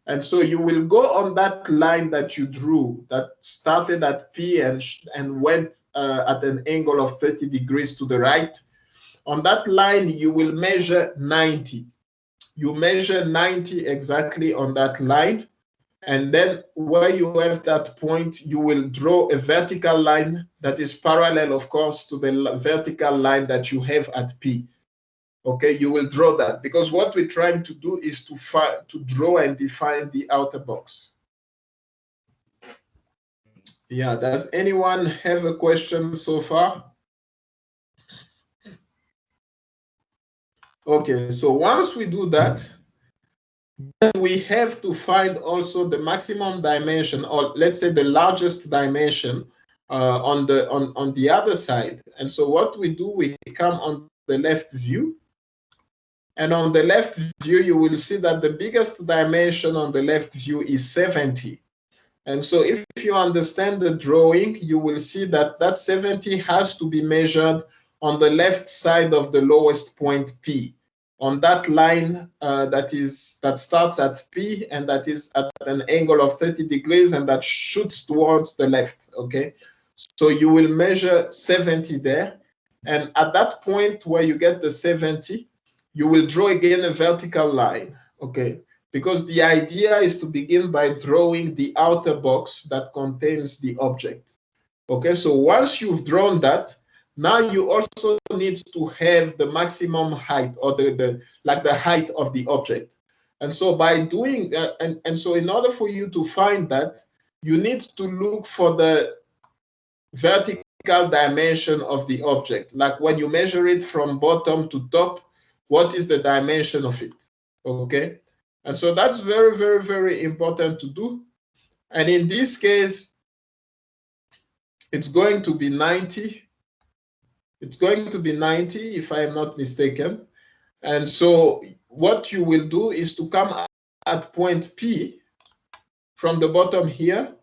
And so you will go on that line that you drew that started at P and went at an angle of 30 degrees to the right. On that line, you will measure 90. You measure 90 exactly on that line. And then where you have that point, you will draw a vertical line that is parallel, of course, to the vertical line that you have at P. Okay, you will draw that because what we're trying to do is to draw and define the outer box. Yeah, does anyone have a question so far? Okay, so once we do that, then we have to find also the maximum dimension, or let's say the largest dimension on the other side. And so what we do, we come on the left view. And on the left view, you will see that the biggest dimension on the left view is 70. And so if you understand the drawing, you will see that that 70 has to be measured on the left side of the lowest point P, on that line that starts at P and that is at an angle of 30 degrees and that shoots towards the left, okay? So you will measure 70 there. And at that point where you get the 70, you will draw again a vertical line, okay? Because the idea is to begin by drawing the outer box that contains the object. Okay, so once you've drawn that, now you also need to have the maximum height, or the height of the object. And so by doing and so in order for you to find that, you need to look for the vertical dimension of the object. Like when you measure it from bottom to top, what is the dimension of it? Okay. And so that's very, very, very important to do. And in this case, it's going to be 90. It's going to be 90, if I am not mistaken. And so what you will do is to come at point P from the bottom here,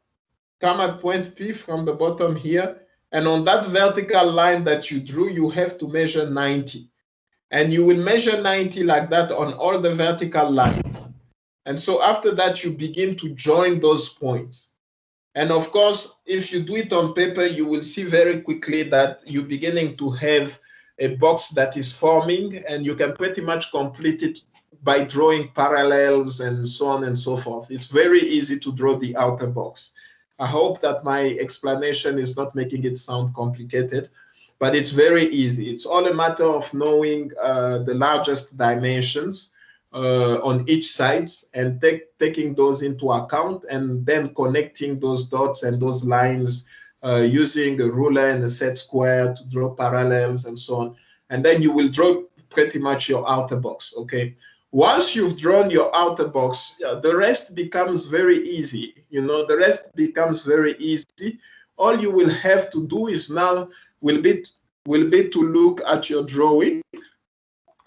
come at point P from the bottom here, and on that vertical line that you drew, you have to measure 90. And you will measure 90 like that on all the vertical lines. And so after that, you begin to join those points. And of course, if you do it on paper, you will see very quickly that you're beginning to have a box that is forming, and you can pretty much complete it by drawing parallels and so on and so forth. It's very easy to draw the outer box. I hope that my explanation is not making it sound complicated, but it's very easy. It's all a matter of knowing the largest dimensions on each side, and taking those into account, and then connecting those dots and those lines using a ruler and a set square to draw parallels and so on. And then you will draw pretty much your outer box, okay? Once you've drawn your outer box, the rest becomes very easy. You know, the rest becomes very easy. All you will have to do is now will be to look at your drawing,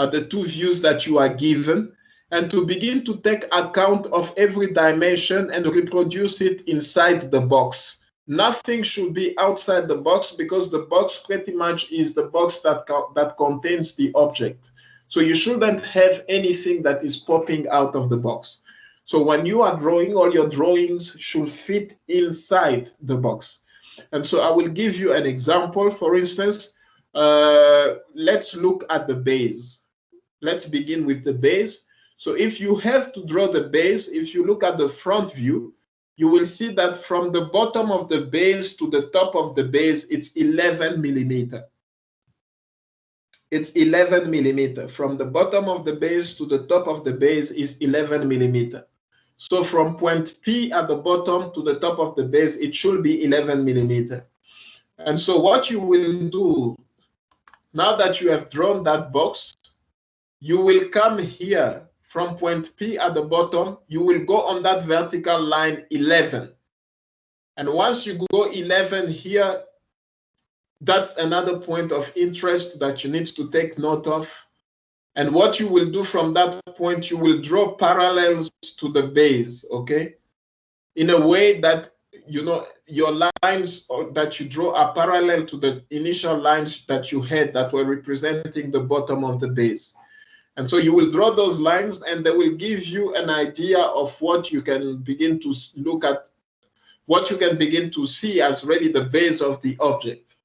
at the two views that you are given, and to begin to take account of every dimension and reproduce it inside the box. Nothing should be outside the box, because the box pretty much is the box that contains the object. So you shouldn't have anything that is popping out of the box. So when you are drawing, all your drawings should fit inside the box. And so I will give you an example. For instance, let's look at the base. Let's begin with the base. So if you have to draw the base, if you look at the front view, you will see that from the bottom of the base to the top of the base, it's 11 millimeter. It's 11 millimeter. From the bottom of the base to the top of the base is 11 millimeter. So from point P at the bottom to the top of the base, it should be 11 millimeter. And so what you will do, now that you have drawn that box, you will come here from point P at the bottom, you will go on that vertical line 11. And once you go 11 here, that's another point of interest that you need to take note of. And what you will do from that point, you will draw parallels to the base, okay? In a way that, you know, your lines that you draw are parallel to the initial lines that you had that were representing the bottom of the base. And so you will draw those lines, and they will give you an idea of what you can begin to look at, what you can begin to see as really the base of the object.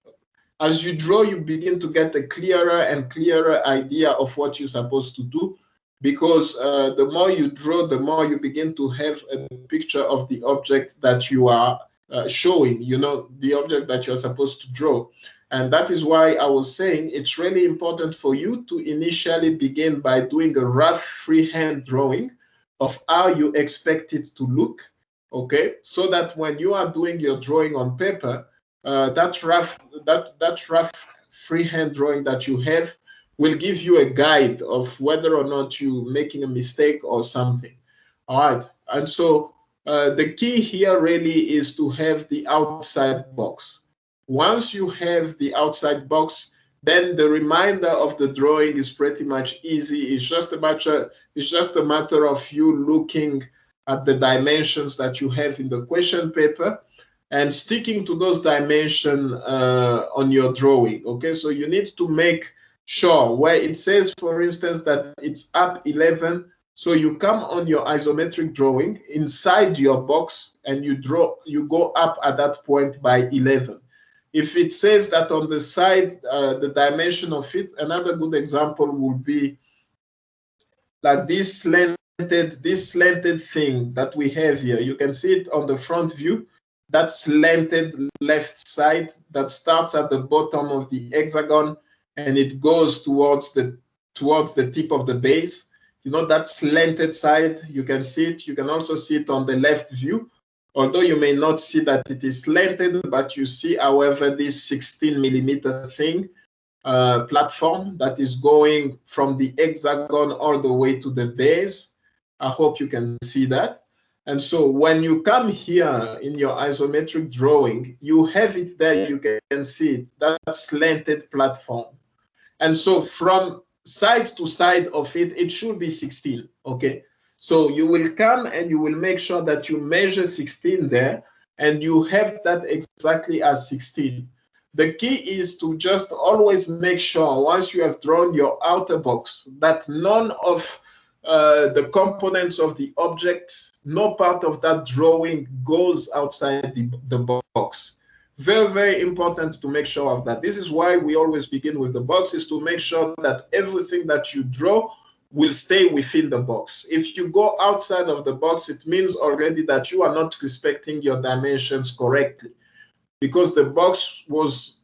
As you draw, you begin to get a clearer and clearer idea of what you're supposed to do, because the more you draw, the more you begin to have a picture of the object that you are showing, you know, the object that you're supposed to draw. And that is why I was saying it's really important for you to initially begin by doing a rough freehand drawing of how you expect it to look, okay? So that when you are doing your drawing on paper, that rough freehand drawing that you have will give you a guide of whether or not you're making a mistake or something. All right, and so the key here really is to have the outside box. Once you have the outside box, then the remainder of the drawing is pretty much easy. It's just a matter of you looking at the dimensions that you have in the question paper and sticking to those dimensions on your drawing, okay? So you need to make sure where it says, for instance, that it's up 11, so you come on your isometric drawing inside your box and you go up at that point by 11. If it says that on the side, the dimension of it, another good example would be like this slanted thing that we have here. You can see it on the front view. That slanted left side that starts at the bottom of the hexagon and it goes towards the tip of the base. You know, that slanted side, you can see it. You can also see it on the left view, although you may not see that it is slanted, but you see, however, this 16 millimeter thing, platform that is going from the hexagon all the way to the base. I hope you can see that. And so when you come here in your isometric drawing, you have it there, you can see it, that slanted platform. And so from side to side of it, it should be 16, okay? So you will come and you will make sure that you measure 16 there, and you have that exactly as 16. The key is to just always make sure, once you have drawn your outer box, that none of the components of the object, no part of that drawing goes outside the box. Very, very important to make sure of that. This is why we always begin with the box, is to make sure that everything that you draw will stay within the box. If you go outside of the box, it means already that you are not respecting your dimensions correctly, because the box was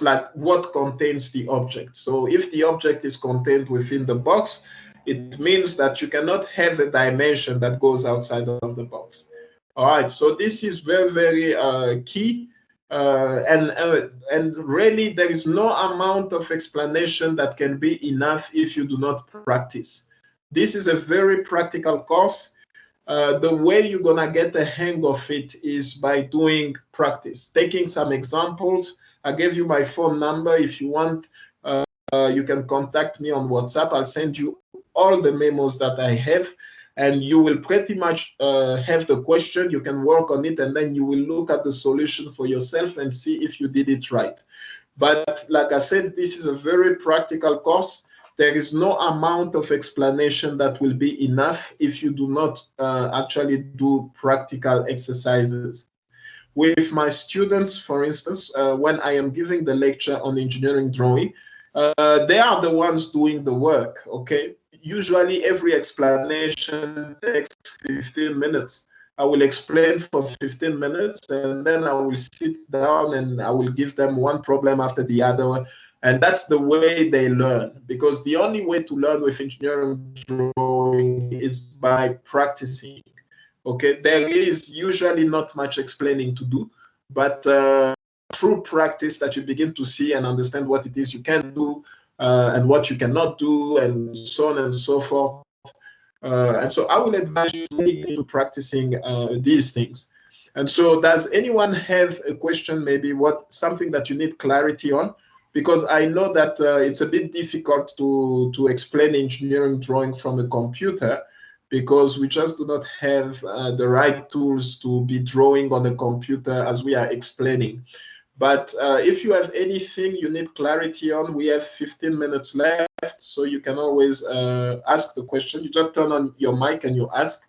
like what contains the object. So if the object is contained within the box, It means that you cannot have a dimension that goes outside of the box. All right, so this is very, very key. And really, there is no amount of explanation that can be enough if you do not practice. This is a very practical course. The way you're gonna get the hang of it is by doing practice, taking some examples. I gave you my phone number. If you want, you can contact me on WhatsApp. I'll send you all the memos that I have, and you will pretty much have the question. You can work on it, and then you will look at the solution for yourself and see if you did it right. But like I said, this is a very practical course. There is no amount of explanation that will be enough if you do not actually do practical exercises. With my students, for instance, when I am giving the lecture on engineering drawing, they are the ones doing the work, okay? Usually every explanation takes 15 minutes. I will explain for 15 minutes, and then I will sit down and I will give them one problem after the other. And that's the way they learn, because the only way to learn with engineering drawing is by practicing. Okay, there is usually not much explaining to do, but through practice that you begin to see and understand what it is you can do and what you cannot do, and so on and so forth. And so I will advise you to practicing these things. And so does anyone have a question, maybe something that you need clarity on? Because I know that it's a bit difficult to explain engineering drawing from a computer, because we just do not have the right tools to be drawing on a computer as we are explaining. But if you have anything you need clarity on, we have 15 minutes left, so you can always ask the question. You just turn on your mic and you ask.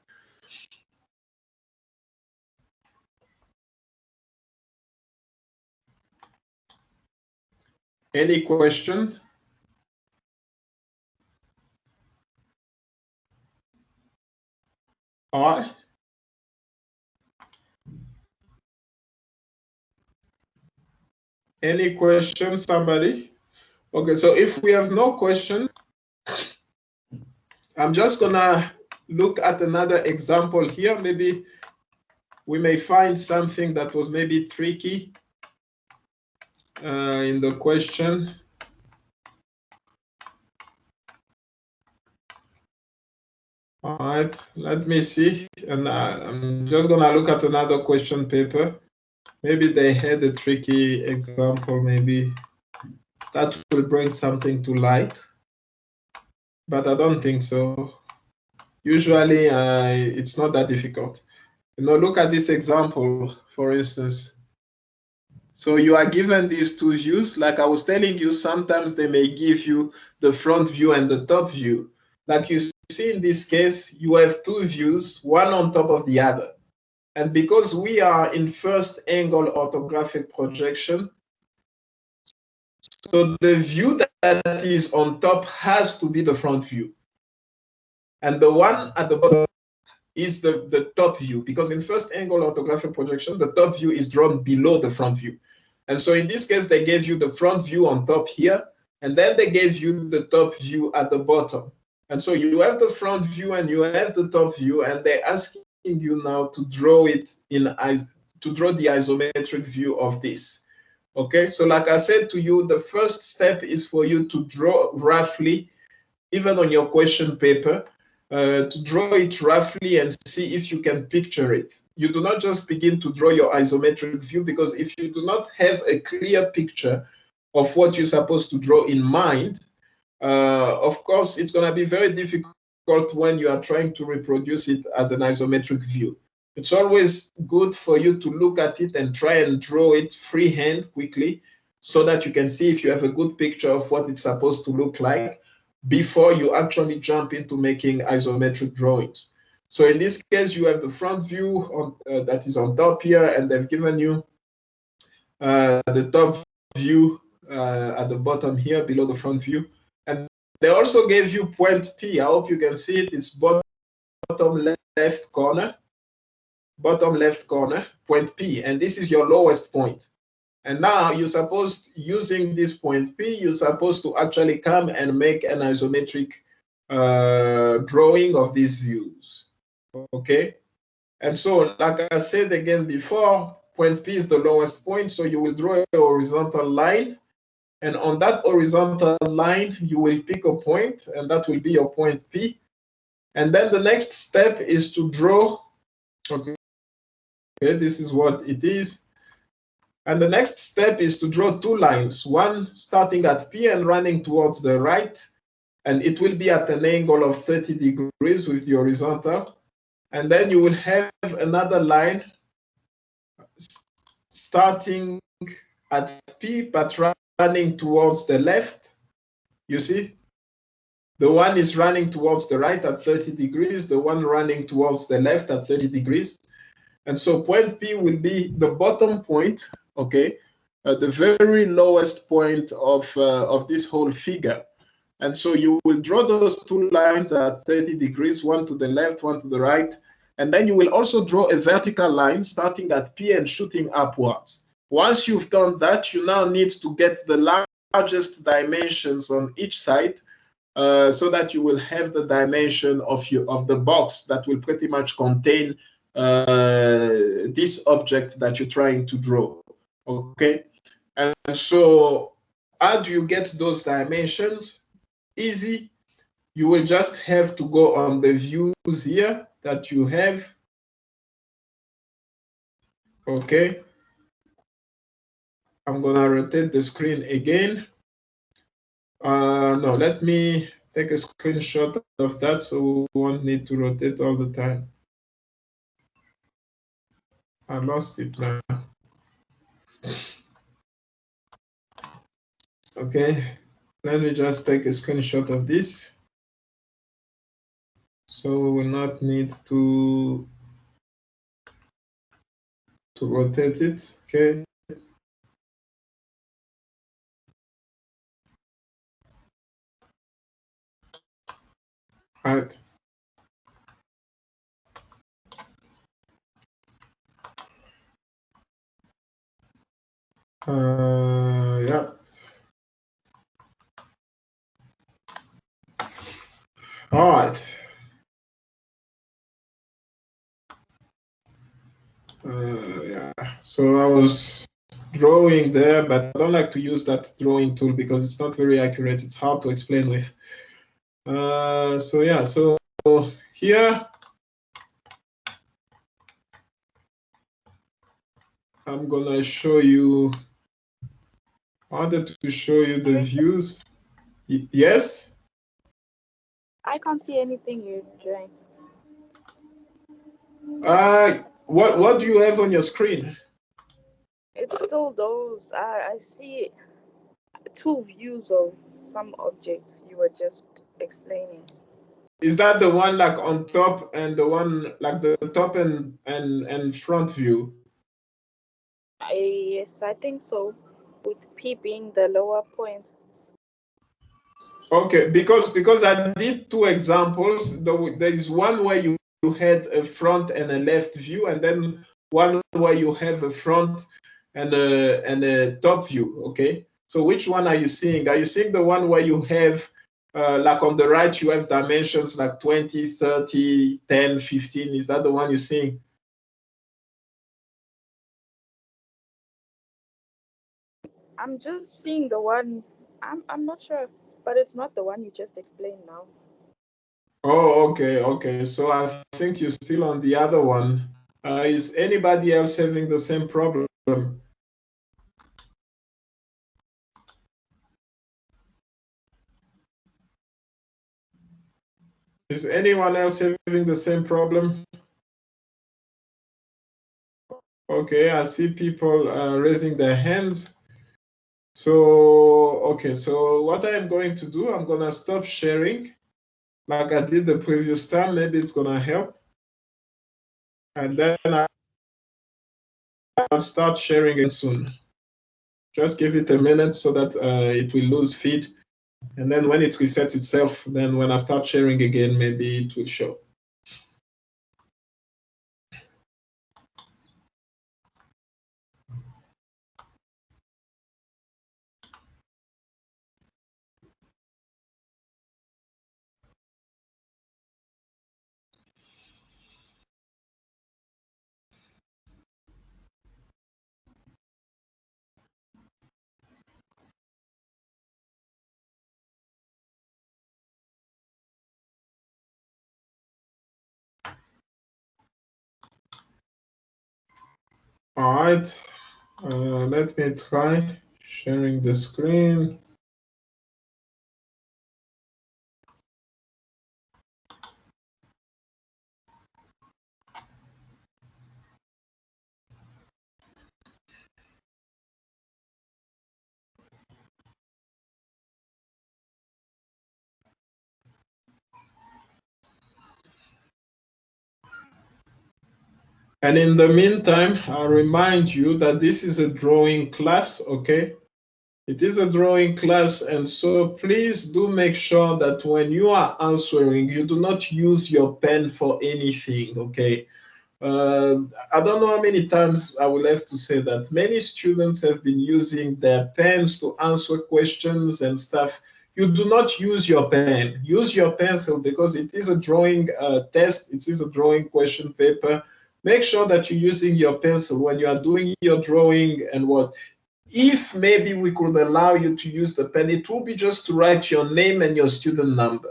Any question? All right. Any questions, somebody? Okay, so if we have no question, I'm just gonna look at another example here. Maybe we may find something that was maybe tricky in the question. All right, let me see. And I'm just gonna look at another question paper. Maybe they had a tricky example, maybe that will bring something to light, but I don't think so. Usually it's not that difficult. You know, look at this example, for instance. So you are given these two views. Like I was telling you, sometimes they may give you the front view and the top view. Like you see in this case, you have two views, one on top of the other. And because we are in first angle orthographic projection, so the view that is on top has to be the front view. And the one at the bottom is the top view, because in first angle orthographic projection, the top view is drawn below the front view. And so in this case, they gave you the front view on top here, and then they gave you the top view at the bottom. And so you have the front view and you have the top view, and they're asking you now to draw it to draw the isometric view of this. Okay, so like I said to you, the first step is for you to draw roughly, even on your question paper, to draw it roughly and see if you can picture it. You do not just begin to draw your isometric view, because if you do not have a clear picture of what you're supposed to draw in mind, of course, it's going to be very difficult when you are trying to reproduce it as an isometric view. It's always good for you to look at it and try and draw it freehand quickly, so that you can see if you have a good picture of what it's supposed to look like before you actually jump into making isometric drawings. So in this case, you have the front view on, that is on top here, and they've given you the top view at the bottom here below the front view. And they also gave you point P. I hope you can see it. It's bottom left corner, point P. And this is your lowest point. And now you're supposed, using this point P, you're supposed to actually come and make an isometric drawing of these views. Okay, and so like I said again before, point P is the lowest point, so you will draw a horizontal line, and on that horizontal line you will pick a point, and that will be your point P. And then the next step is to draw, okay, this is what it is. And the next step is to draw two lines, one starting at P and running towards the right, and it will be at an angle of 30 degrees with the horizontal. And then you will have another line starting at P, but running towards the left. You see? The one is running towards the right at 30 degrees, the one running towards the left at 30 degrees. And so point P will be the bottom point, okay, the very lowest point of this whole figure. And so you will draw those two lines at 30 degrees, one to the left, one to the right. And then you will also draw a vertical line starting at P and shooting upwards. Once you've done that, you now need to get the largest dimensions on each side, so that you will have the dimension of the box that will pretty much contain this object that you're trying to draw. Okay, and so how do you get those dimensions? Easy. You will just have to go on the views here that you have. Okay, I'm gonna rotate the screen again. No, let me take a screenshot of that so we won't need to rotate all the time. I lost it now. Okay, let me just take a screenshot of this. So we will not need to rotate it. Okay. All right. Yeah. All right. Yeah. So I was drawing there, but I don't like to use that drawing tool because it's not very accurate. It's hard to explain with. So yeah. So here I'm gonna show you. I wanted to show you the views. Yes. I can't see anything you're drawing. What do you have on your screen? It's still those. I see two views of some objects you were just explaining. Is that the one like on top and the one like the top and front view? Yes, I think so. With P being the lower point. Okay, because I did two examples. There is one where you had a front and a left view, and then one where you have a front and a top view. Okay, so which one are you seeing? Are you seeing the one where you have like on the right you have dimensions like 20, 30, 10, 15? Is that the one you're seeing? I'm just seeing the one. I'm not sure, but it's not the one you just explained now. Oh, okay. So I think you're still on the other one. Is anybody else having the same problem? Is anyone else having the same problem? Okay, I see people raising their hands. So, okay, so what I am going to do, I'm gonna stop sharing like I did the previous time. Maybe it's gonna help. And then I'll start sharing again soon. Just give it a minute so that it will lose feed. And then when it resets itself, then when I start sharing again, maybe it will show. All right, let me try sharing the screen. And in the meantime, I'll remind you that this is a drawing class, okay? It is a drawing class, and so please do make sure that when you are answering, you do not use your pen for anything, okay? I don't know how many times I will have to say that. Many students have been using their pens to answer questions and stuff. You do not use your pen. Use your pencil because it is a drawing test. It is a drawing question paper. Make sure that you're using your pencil when you are doing your drawing and what. If maybe we could allow you to use the pen, it will be just to write your name and your student number.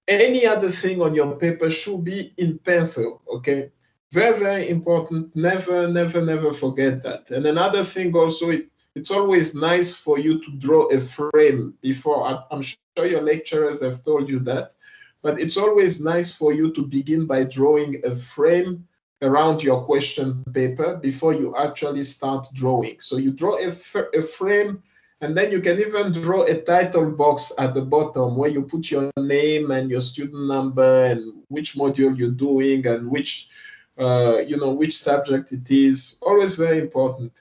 Any other thing on your paper should be in pencil, okay? Very, very important. Never, never, never forget that. And another thing also, it's always nice for you to draw a frame before. I'm sure your lecturers have told you that, but it's always nice for you to begin by drawing a frame around your question paper before you actually start drawing. So you draw a frame, and then you can even draw a title box at the bottom where you put your name and your student number and which module you're doing and which, which subject it is. Always very important.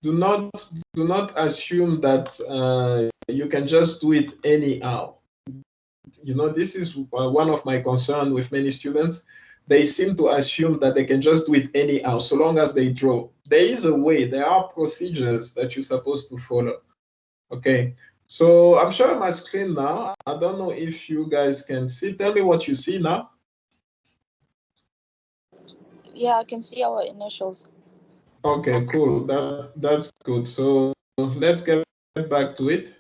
Do not assume that you can just do it anyhow. This is one of my concerns with many students. They seem to assume that they can just do it anyhow, so long as they draw. There is a way, there are procedures that you're supposed to follow. Okay, so I'm sharing my screen now. I don't know if you guys can see. Tell me what you see now. Yeah, I can see our initials. Okay, cool. That's good. So let's get back to it.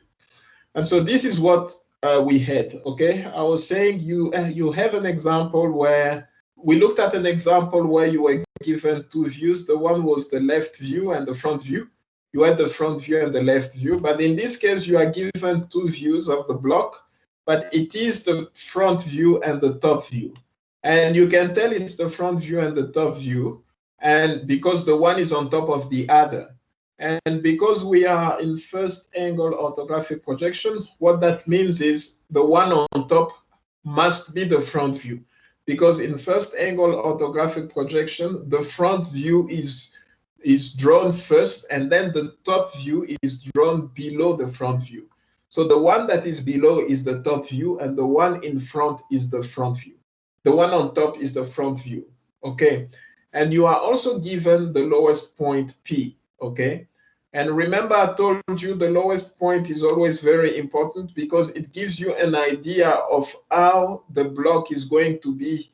And so this is what we had. Okay, I was saying you have an example where we looked at an example where you were given two views. The one was the left view and the front view. You had the front view and the left view, but in this case you are given two views of the block, but it is the front view and the top view. And you can tell it's the front view and the top view, and because the one is on top of the other. And because we are in first angle orthographic projection, what that means is the one on top must be the front view. Because in first angle orthographic projection, the front view is drawn first, and then the top view is drawn below the front view. So the one that is below is the top view, and the one in front is the front view. The one on top is the front view, okay? And you are also given the lowest point P, okay? And remember, I told you the lowest point is always very important because it gives you an idea of how the block is going to be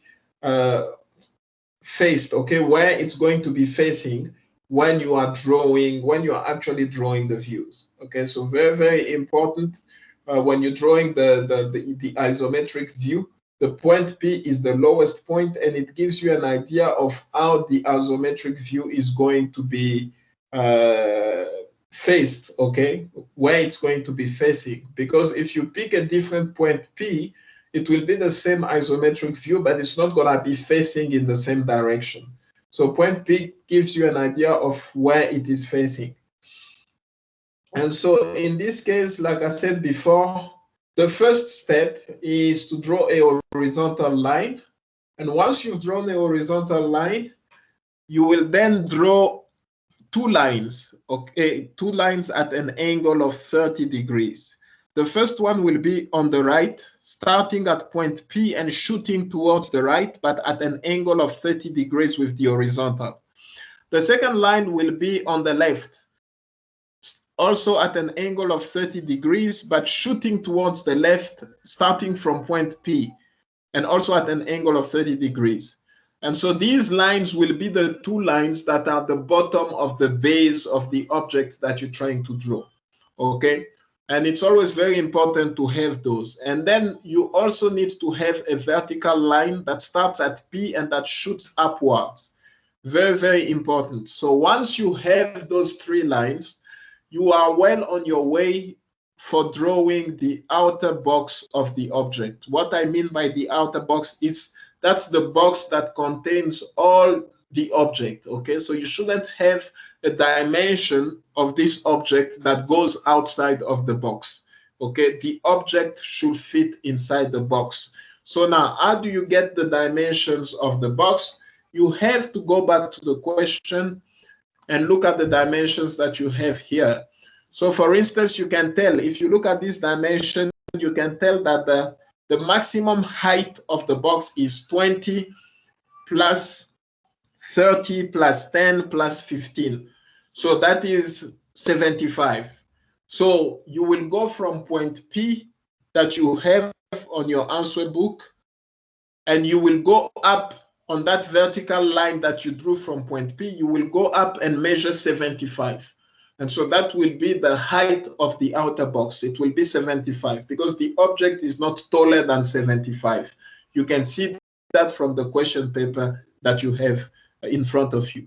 faced, okay, where it's going to be facing when you are drawing, when you are actually drawing the views, okay? So very, very important when you're drawing the isometric view. The point P is the lowest point, and it gives you an idea of how the isometric view is going to be faced, okay, where it's going to be facing. Because if you pick a different point P, it will be the same isometric view, but it's not going to be facing in the same direction. So point P gives you an idea of where it is facing. And so in this case, like I said before, the first step is to draw a horizontal line. And once you've drawn a horizontal line, you will then draw two lines, okay, two lines at an angle of 30 degrees. The first one will be on the right, starting at point P and shooting towards the right, but at an angle of 30 degrees with the horizontal. The second line will be on the left, also at an angle of 30 degrees, but shooting towards the left, starting from point P, and also at an angle of 30 degrees. And so these lines will be the two lines that are the bottom of the base of the object that you're trying to draw, okay? And it's always very important to have those. And then you also need to have a vertical line that starts at P and that shoots upwards. Very, very important. So once you have those 3 lines, you are well on your way for drawing the outer box of the object. What I mean by the outer box is that's the box that contains all the object, okay? So you shouldn't have a dimension of this object that goes outside of the box, okay? The object should fit inside the box. So now, how do you get the dimensions of the box? You have to go back to the question and look at the dimensions that you have here. So for instance, you can tell, if you look at this dimension, you can tell that the maximum height of the box is 20 plus 30 plus 10 plus 15. So that is 75. So you will go from point P that you have on your answer book, and you will go up on that vertical line that you drew from point P, you will go up and measure 75. And so that will be the height of the outer box. It will be 75 because the object is not taller than 75. You can see that from the question paper that you have in front of you.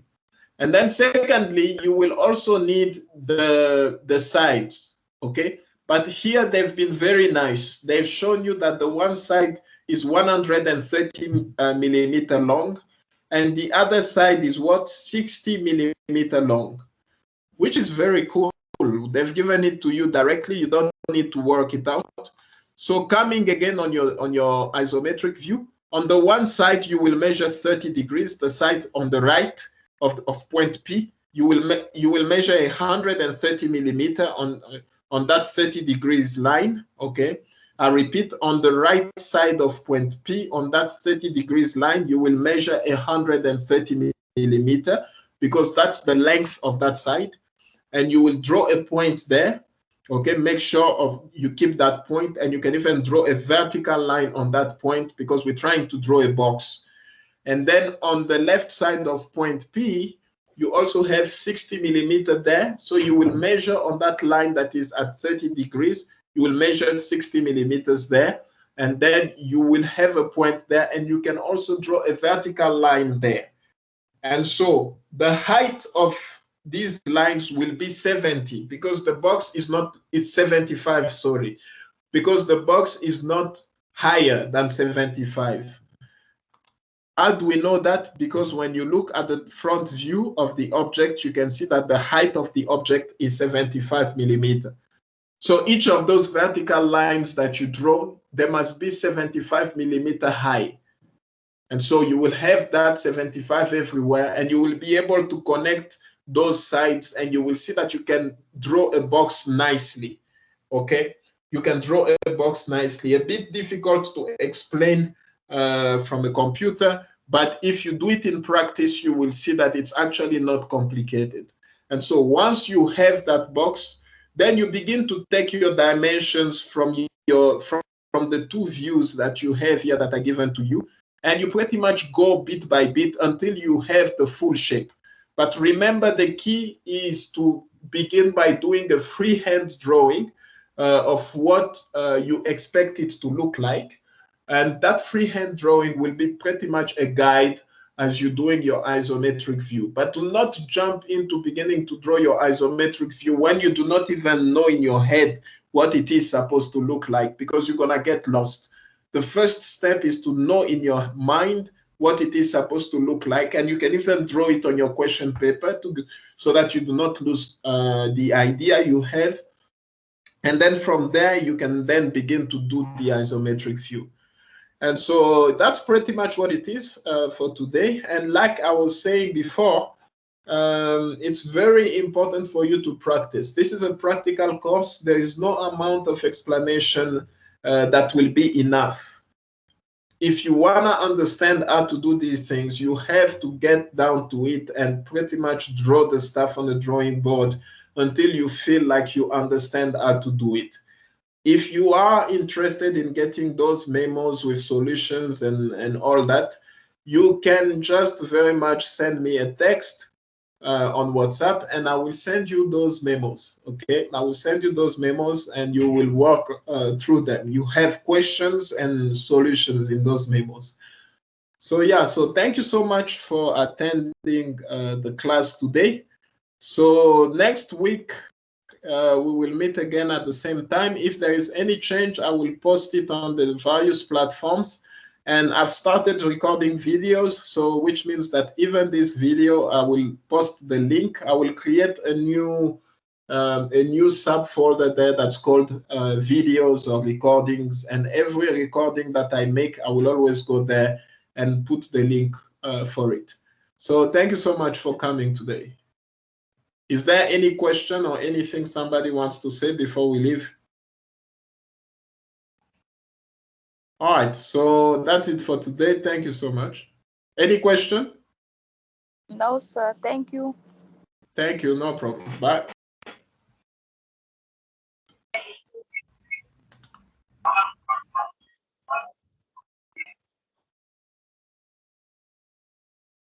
And then secondly, you will also need the sides, okay? But here they've been very nice. They've shown you that the one side is 130 millimeter long, and the other side is what, 60 millimeter long, which is very cool. They've given it to you directly. You don't need to work it out. So coming again on your isometric view, on the one side you will measure 30 degrees. The side on the right of point P, you will measure 130 millimeter on that 30 degrees line, okay? I repeat, on the right side of point P, on that 30 degrees line, you will measure 130 millimeter because that's the length of that side. And you will draw a point there, okay? Make sure you keep that point, and you can even draw a vertical line on that point because we're trying to draw a box. And then on the left side of point P, you also have 60 millimeter there. So you will measure on that line that is at 30 degrees, you will measure 60 millimeters there, and then you will have a point there, and you can also draw a vertical line there. And so the height of these lines will be 70 because the box is not, it's 75, sorry, because the box is not higher than 75. How do we know that? Because when you look at the front view of the object, you can see that the height of the object is 75 millimeter. So each of those vertical lines that you draw, they must be 75 millimeter high. And so you will have that 75 everywhere, and you will be able to connect those sides, and you will see that you can draw a box nicely, okay? You can draw a box nicely. A bit difficult to explain from a computer, but if you do it in practice, you will see that it's actually not complicated. And so once you have that box, then you begin to take your dimensions from the 2 views that you have here that are given to you, and you pretty much go bit by bit until you have the full shape. But remember, the key is to begin by doing a freehand drawing of what you expect it to look like. And that freehand drawing will be pretty much a guide as you're doing your isometric view. But do not jump into beginning to draw your isometric view when you do not even know in your head what it is supposed to look like, because you're gonna get lost. The first step is to know in your mind what it is supposed to look like, and you can even draw it on your question paper so that you do not lose the idea you have. And then from there, you can then begin to do the isometric view. And so that's pretty much what it is for today. And like I was saying before, it's very important for you to practice. This is a practical course. There is no amount of explanation that will be enough. If you want to understand how to do these things, you have to get down to it and pretty much draw the stuff on the drawing board until you feel like you understand how to do it. If you are interested in getting those memos with solutions and all that, you can just very much send me a text on WhatsApp, and I will send you those memos, okay? I will send you those memos, and you will work through them. You have questions and solutions in those memos. So yeah, so thank you so much for attending the class today. So next week, we will meet again at the same time. If there is any change, I will post it on the various platforms. And I've started recording videos, so which means that even this video, I will post the link. I will create a new subfolder there that's called videos or recordings. And every recording that I make, I will always go there and put the link for it. So thank you so much for coming today. Is there any question or anything somebody wants to say before we leave? All right, so that's it for today. Thank you so much. Any question? No, sir. Thank you. Thank you, no problem. Bye.